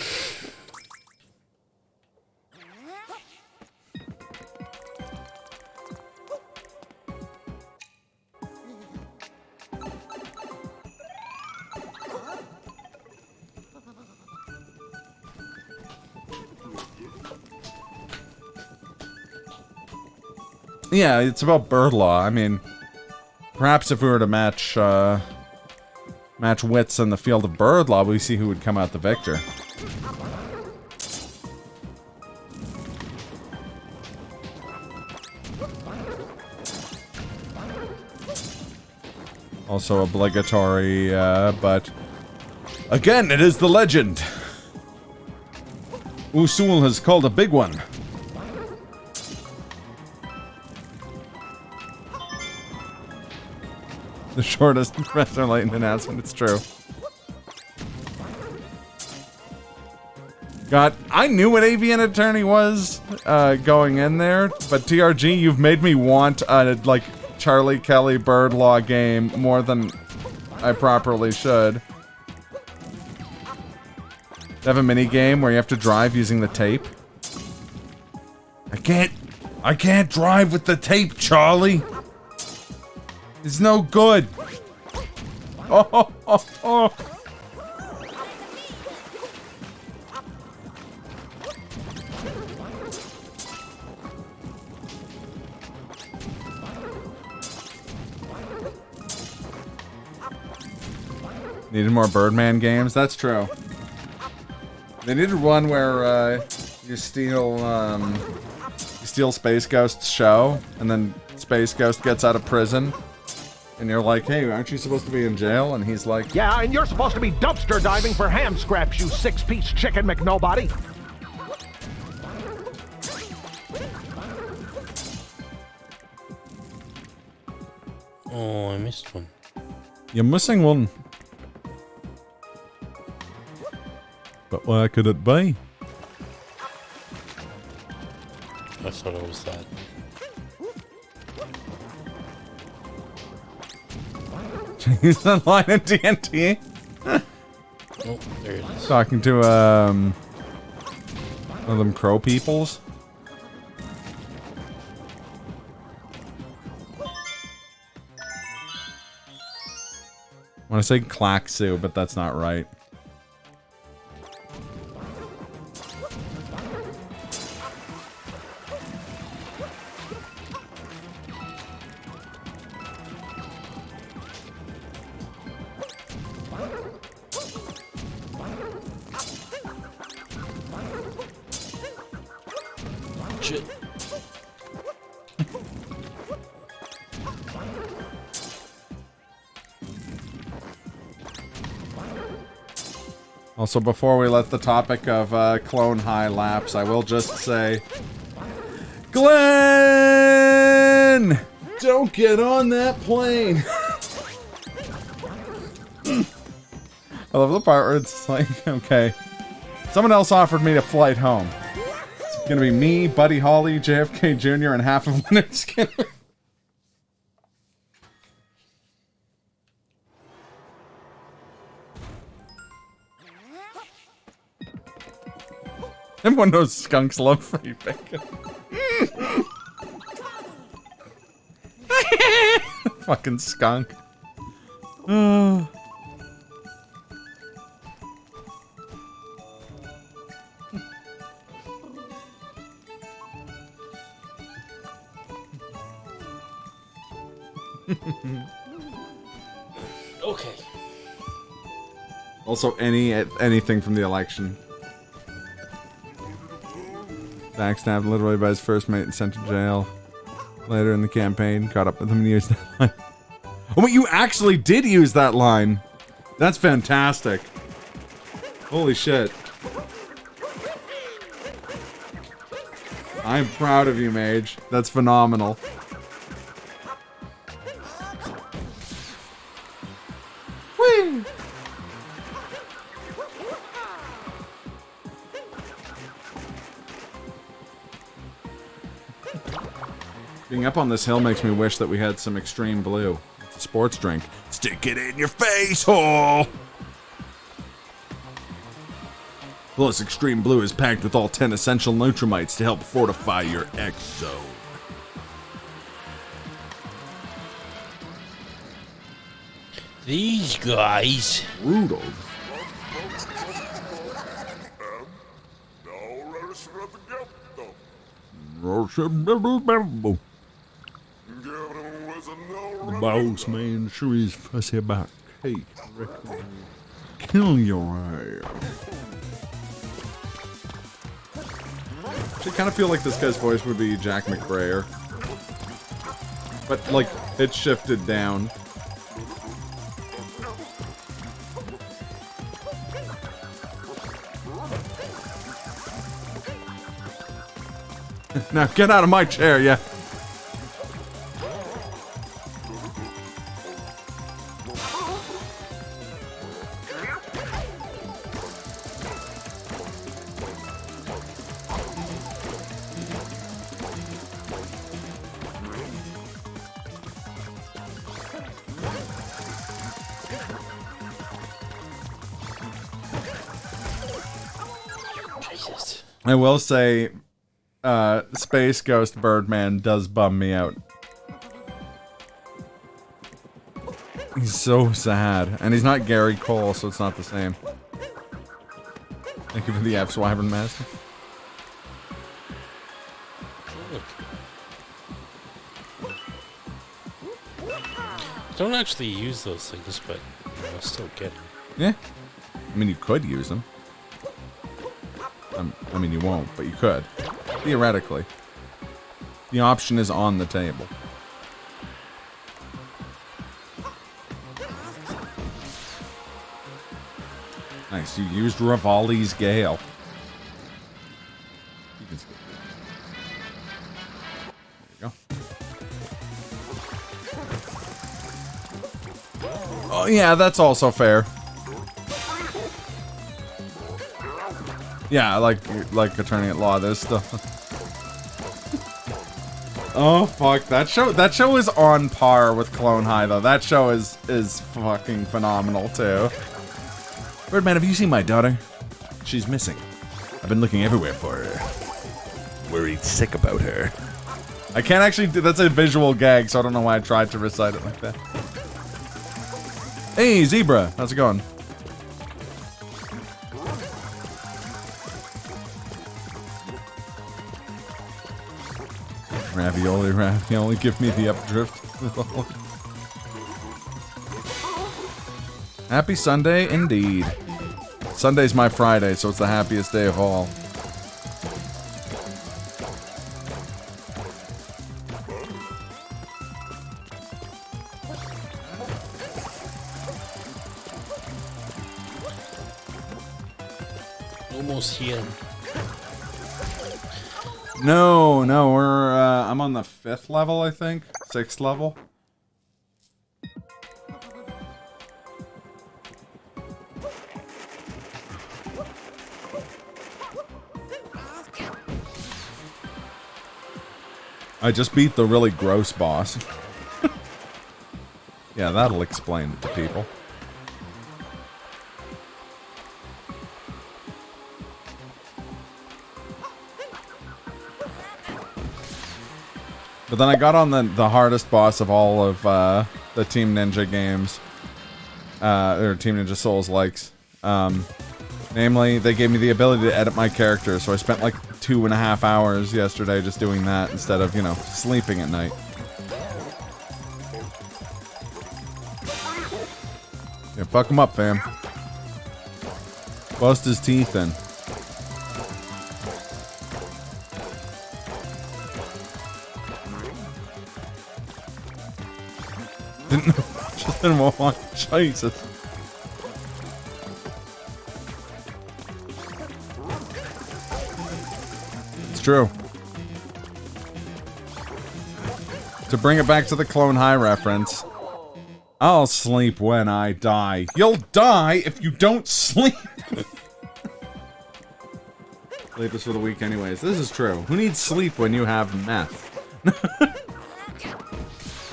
Yeah, it's about bird law. I mean, perhaps if we were to match wits in the field of bird law, we see who would come out the victor. Also obligatory, but again, it is the legend. Usul has called a big one. The shortest Professor Layton announcement, it's true. God, I knew what Avian Attorney was going in there, but TRG, you've made me want a, like, Charlie Kelly bird law game more than I properly should. They have a mini game where you have to drive using the tape. I can't drive with the tape, Charlie. It's no good. Oh, oh, oh. Needed more Birdman games? That's true. They needed one where you steal Space Ghost's show, and then Space Ghost gets out of prison. And you're like, hey, aren't you supposed to be in jail? And he's like, Yeah, and you're supposed to be dumpster diving for ham scraps, you six-piece chicken McNobody. Oh, I missed one. you're missing one. But where could it be? I thought it was that. He's the line in TNT. Oh, there it is. Talking to one of them crow peoples. I want to say Klaxu, but that's not right. Shit. Also, before we let the topic of Clone High lapse, I will just say, Glenn, don't get on that plane. I love the part where it's like, okay, someone else offered me a flight home. It's gonna be me, Buddy Holly, JFK Jr., and half of Leonard Skinner. Everyone knows skunks love free bacon. Fucking skunk. Okay. Also, anything from the election. Backstabbed literally by his first mate and sent to jail. Later in the campaign, caught up with him and used that line. Oh, wait, you actually did use that line. That's fantastic. Holy shit. I'm proud of you, Mage. That's phenomenal. Whee! Being up on this hill makes me wish that we had some Extreme Blue. It's a sports drink. Stick it in your face hole! Plus, Extreme Blue is packed with all 10 essential nutrimites to help fortify your X-Zone. These guys. Brutal. The boss man sure is fussy about cake. Kill your ass. I kind of feel like this guy's voice would be Jack McBrayer. But, like, it shifted down. Now get out of my chair, yeah. Jesus. I will say, Space Ghost Birdman does bum me out. He's so sad. And he's not Gary Cole, so it's not the same. Thank you for the F Wyvern Master. Don't actually use those things, but I'll still get them. Yeah. I mean, you could use them. I mean, you won't, but you could. Theoretically. The option is on the table. Nice, you used Rivali's Gale. There you go. Oh yeah, that's also fair. Yeah, like attorney at law, there's stuff. Oh fuck, that show is on par with Clone High though. That show is fucking phenomenal too. Birdman, have you seen my daughter? She's missing. I've been looking everywhere for her. Worried sick about her. I can't actually do, that's a visual gag, so I don't know why I tried to recite it like that. Hey, Zebra. How's it going? Ravioli, give me the updrift. Happy Sunday, indeed. Sunday's my Friday, so it's the happiest day of all. Almost here. No, we're, I'm on the 5th level, I think. 6th level. I just beat the really gross boss. Yeah, that'll explain it to people. But then I got on the hardest boss of all of the Team Ninja games. Or Team Ninja Souls likes. Namely, they gave me the ability to edit my character, so I spent like 2.5 hours yesterday just doing that instead of, you know, sleeping at night. Yeah, fuck him up, fam. Bust his teeth in. Just didn't want Jesus. It's true. To bring it back to the Clone High reference, I'll sleep when I die. You'll die if you don't sleep. Sleep is for the weak anyways. This is true. Who needs sleep when you have meth?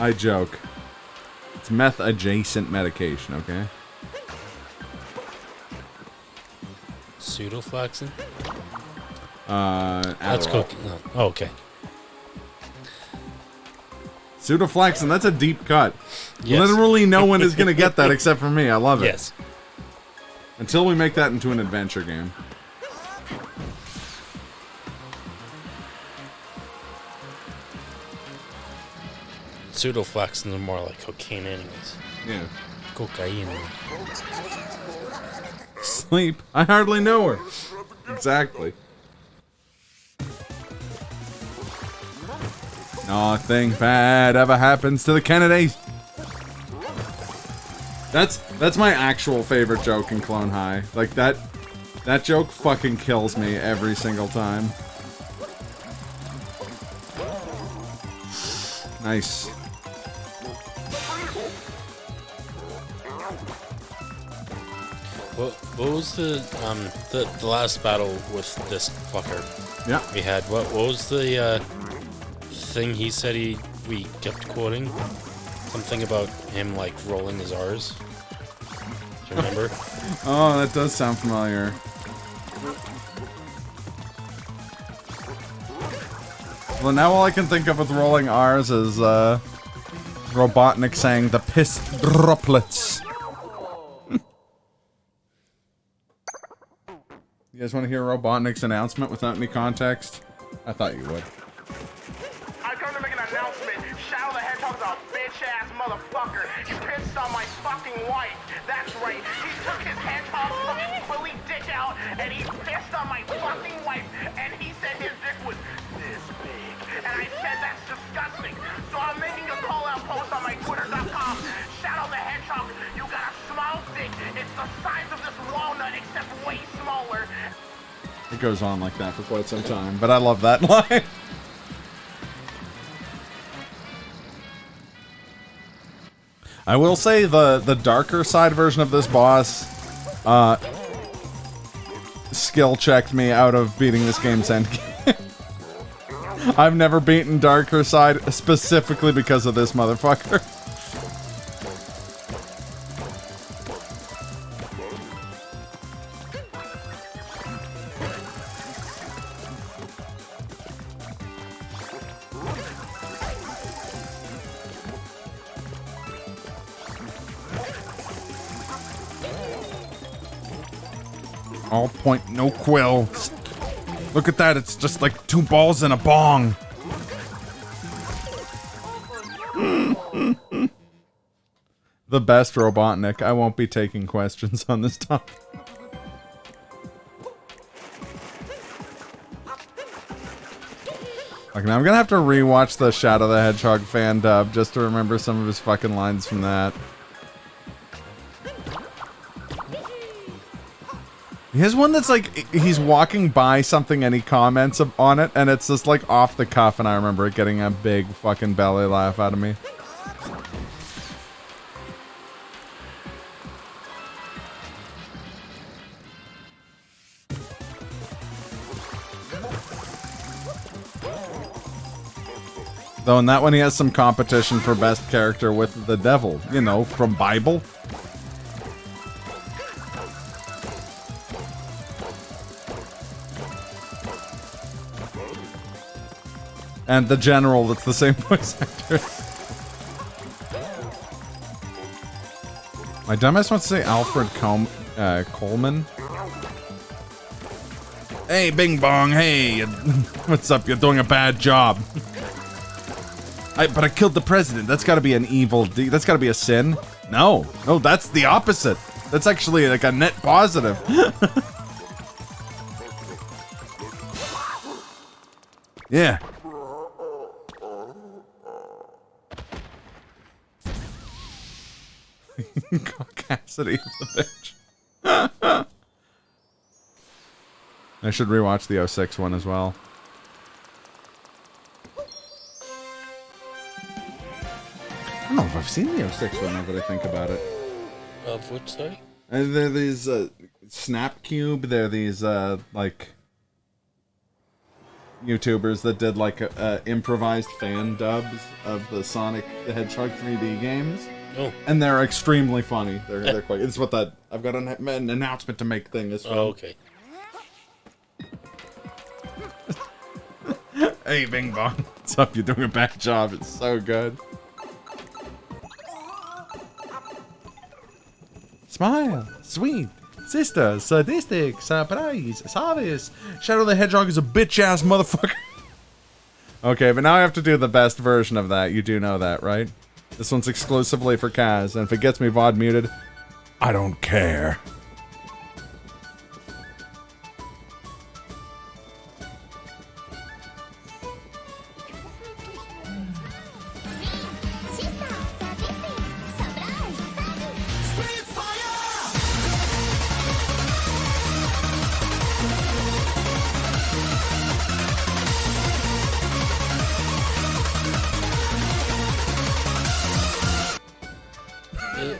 I joke. It's meth-adjacent medication, okay? Pseudoflaxin? Adderall. That's cocaine. No. Oh, okay. Pseudoflaxin, that's a deep cut. Yes. Literally no one is going to get that except for me. I love it. Yes. Until we make that into an adventure game. Pseudoflaxin are more like cocaine anyways. Yeah. Cocaine. Sleep? I hardly know her. Exactly. Nothing bad ever happens to the Kennedys. That's my actual favorite joke in Clone High. Like that joke fucking kills me every single time. Nice. What was the last battle with this fucker? Yeah. We had what was the thing he said we kept quoting? Something about him like rolling his R's. Do you remember? Oh, that does sound familiar. Well, now all I can think of with rolling R's is Robotnik saying the piss droplets. You guys want to hear Robotnik's announcement without any context? I thought you would. I come to make an announcement. Shadow the Hedgehog's a bitch-ass motherfucker. He pissed on my fucking wife. That's right. He took his hedgehog fucking quilly dick out and he pissed on my fucking wife. And he said his dick was this big. And I said that's disgusting. So I'm making a call-out post on my Twitter.com. Shadow the Hedgehog, you got a small dick. It's the size of this walnut except way smaller. It goes on like that for quite some time, but I love that line. I will say the darker side version of this boss skill checked me out of beating this game's end game. I've never beaten darker side specifically because of this motherfucker. All point, no quill. Look at that, it's just like 2 balls and a bong. The best Robotnik. I won't be taking questions on this topic. Okay, now I'm gonna have to rewatch the Shadow the Hedgehog fan dub just to remember some of his fucking lines from that. He has one that's like, he's walking by something and he comments on it, and it's just like off the cuff, and I remember it getting a big fucking belly laugh out of me. Though in that one he has some competition for best character with the devil, you know, from Bible. And the general that's the same voice actor. My dumbass wants to say Alfred Coleman. Hey, Bing Bong, hey, what's up? You're doing a bad job. But I killed the president. That's gotta be an evil deed. That's gotta be a sin. No, that's the opposite. That's actually like a net positive. Yeah. Caucasity of the bitch. I should rewatch the 06 one as well. I don't know if I've seen the 06 one now that I think about it. Of which, sorry? There are these Snapcube, there are these like YouTubers that did like improvised fan dubs of the Sonic the Hedgehog 3D games. Oh. And they're extremely funny. They're quite. It's what that I've got an announcement to make thing is from. Oh, okay. Hey, Bing Bong. What's up? You're doing a bad job. It's so good. Smile. Sweet. Sister. Sadistic. Surprise. Service. Shadow the Hedgehog is a bitch-ass motherfucker. Okay, but now I have to do the best version of that. You do know that, right? This one's exclusively for Kaz, and if it gets me VOD muted, I don't care.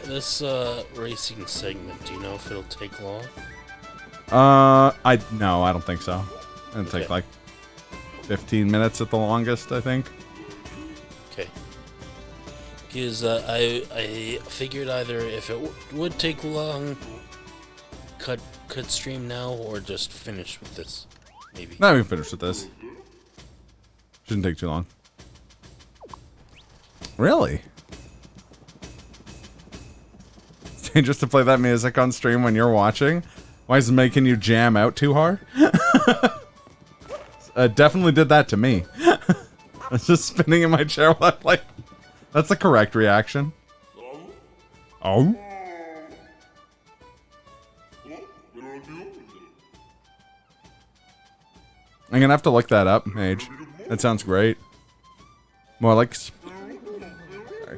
This racing segment, do you know if it'll take long? No, I don't think so. It'll take like 15 minutes at the longest, I think. Okay. Because I figured either if it would take long, cut stream now, or just finish with this, maybe. No, we can finish with this. Shouldn't take too long. Really? It's dangerous to play that music on stream when you're watching. Why is it making you jam out too hard? Definitely did that to me. I was just spinning in my chair while I played. That's the correct reaction. Oh? I'm gonna have to look that up, Mage. That sounds great. More like... Sorry. I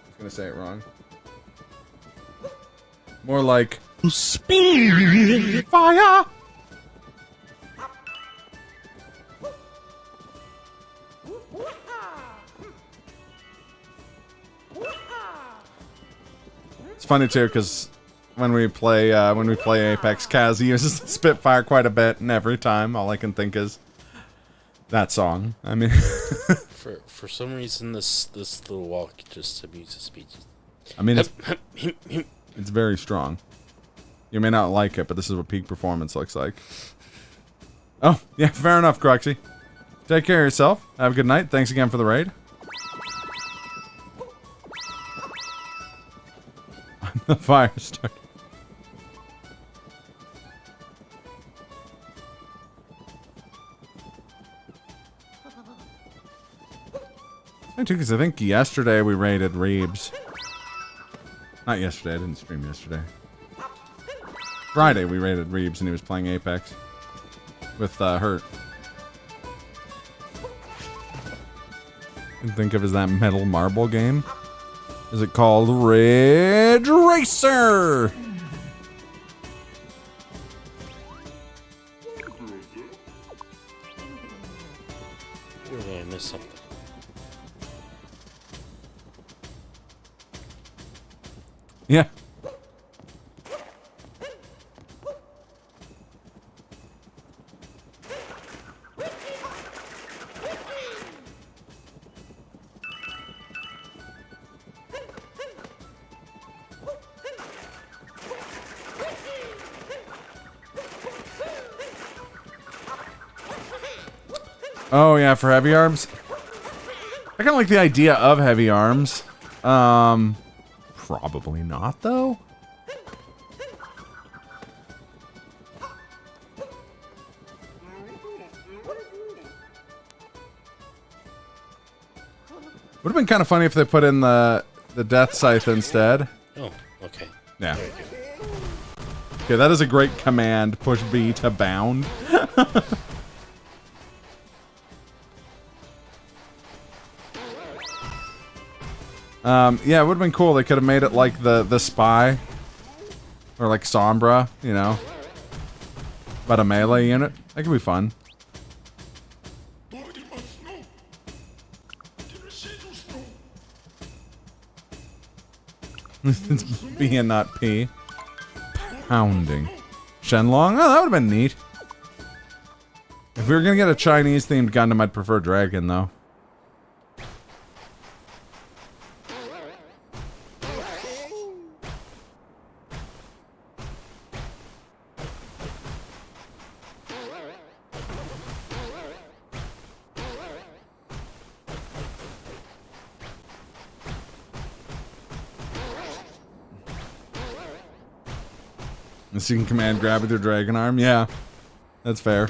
was gonna say it wrong. More like... Speed! Fire! It's funny too, because when we play Apex, Kaz uses Spitfire quite a bit, and every time all I can think is that song. I mean, for some reason this little walk just abuses speech. I mean, it's very strong. You may not like it, but this is what peak performance looks like. Oh, yeah, fair enough, Croxy. Take care of yourself. Have a good night. Thanks again for the raid. I'm the fire starter. Because I think yesterday we raided Reeves. Not yesterday, I didn't stream yesterday. Friday we raided Reeves and he was playing Apex with Hurt. I can think of as that Metal Marble game. Is it called Ridge Racer? Surely I missed something. Yeah. Oh yeah, for heavy arms. I kind of like the idea of heavy arms. Probably not though. Would have been kind of funny if they put in the death scythe instead. Oh, okay. Yeah. Okay, that is a great command. Push B to bound. Yeah, it would have been cool. They could have made it like the spy. Or like Sombra, you know. But a melee unit. That could be fun. It's B and not P. Pounding. Shenlong? Oh, that would have been neat. If we were gonna get a Chinese-themed Gundam, I'd prefer Dragon, though. So you can command grab with your dragon arm? Yeah. That's fair.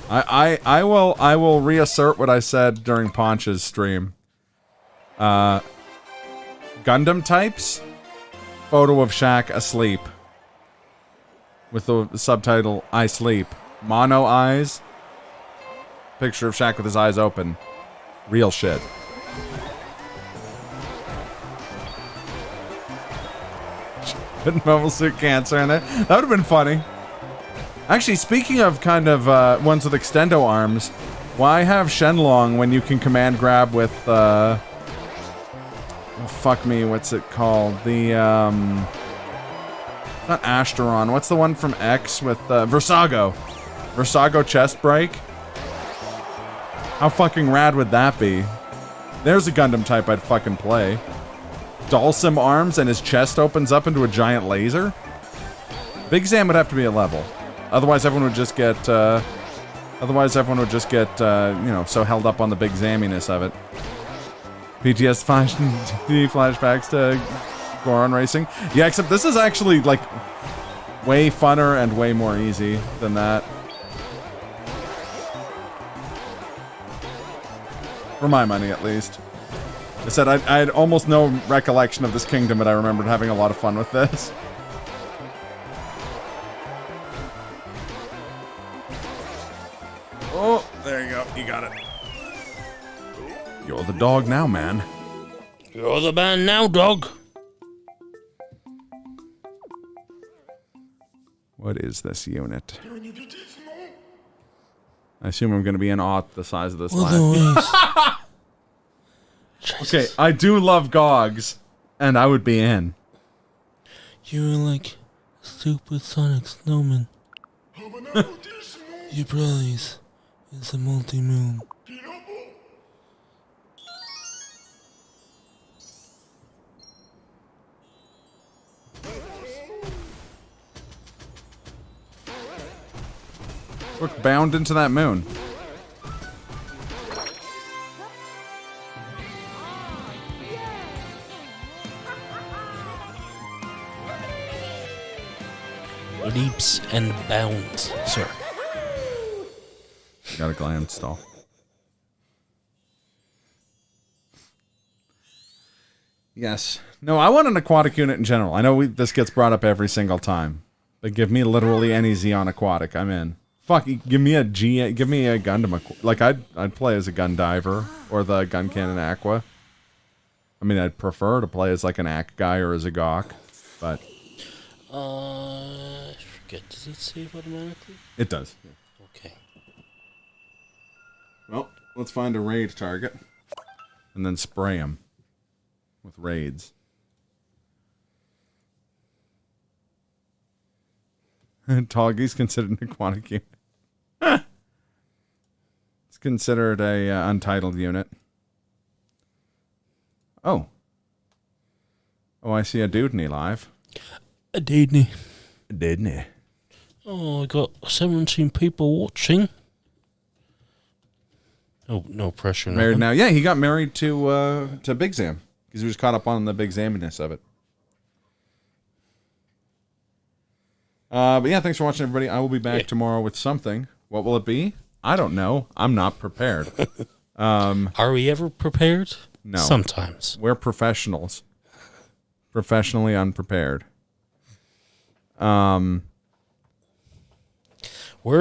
I will reassert what I said during Ponch's stream. Gundam types, photo of Shaq asleep. With the subtitle, I sleep. Mono eyes. Picture of Shaq with his eyes open. Real shit. Put Mobile Suit Cancer in it. That would have been funny. Actually, speaking of kind of ones with extendo arms, why have Shenlong when you can command grab with oh, fuck me, what's it called? The not Ashtaron. What's the one from X with Versago? Versago chest break? How fucking rad would that be? There's a Gundam type I'd fucking play. Dalsim arms and his chest opens up into a giant laser? Big Zam would have to be a level. Otherwise everyone would just get, you know, so held up on the big Zamminess of it. PTS flashbacks to Goron Racing. Yeah, except this is actually, like, way funner and way more easy than that. For my money, at least. I said I had almost no recollection of this kingdom, but I remembered having a lot of fun with this. Oh, there you go. You got it. You're the dog now, man. You're the man now, dog. What is this unit? I assume I'm going to be in awe at the size of this line. Okay, I do love Gogs, and I would be in. You're like a supersonic snowman. Your prize is a multi-moon. Look, bound into that moon. leaps and bounds, sir. Got a gland stall. Yes. No, I want an aquatic unit in general. I know this gets brought up every single time, but give me literally any Xeon aquatic, I'm in. Fuck, give me a Gundam. Like I'd play as a gun diver or the gun cannon aqua. I mean, I'd prefer to play as like an Ak guy or as a Gawk, but I forget. Does it save automatically? it does. Yeah. Okay. Well, let's find a raid target and then spray him with raids. Toggy's considered an aquatic unit. It's considered a untitled unit. Oh, I see a Dudney live. A Disney. Dudney. Oh, I got 17 people watching. Oh, no pressure. Married now. Yeah, he got married to Big Zam because he was caught up on the Big Zaminess of it. But yeah, thanks for watching, everybody. I will be back tomorrow with something. What will it be? I don't know. I'm not prepared. Are we ever prepared? No. Sometimes. We're professionals. Professionally unprepared. We're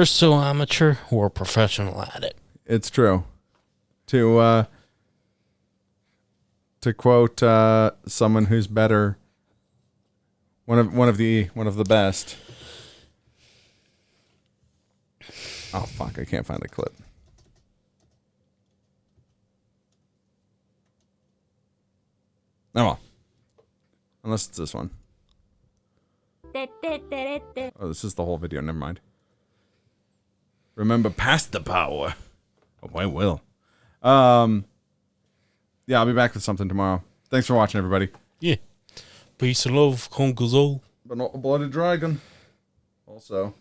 so amateur, we're professional at it. It's true. To quote someone who's better, one of the best. Oh fuck! I can't find the clip. Oh well. Unless it's this one. Oh, this is the whole video. Never mind. Remember, pass the power. Oh, I will. Yeah, I'll be back with something tomorrow. Thanks for watching, everybody. Yeah. Peace and love, Kongazol. But not a blooded dragon. Also.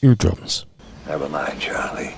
Eardrums. Never mind, Charlie.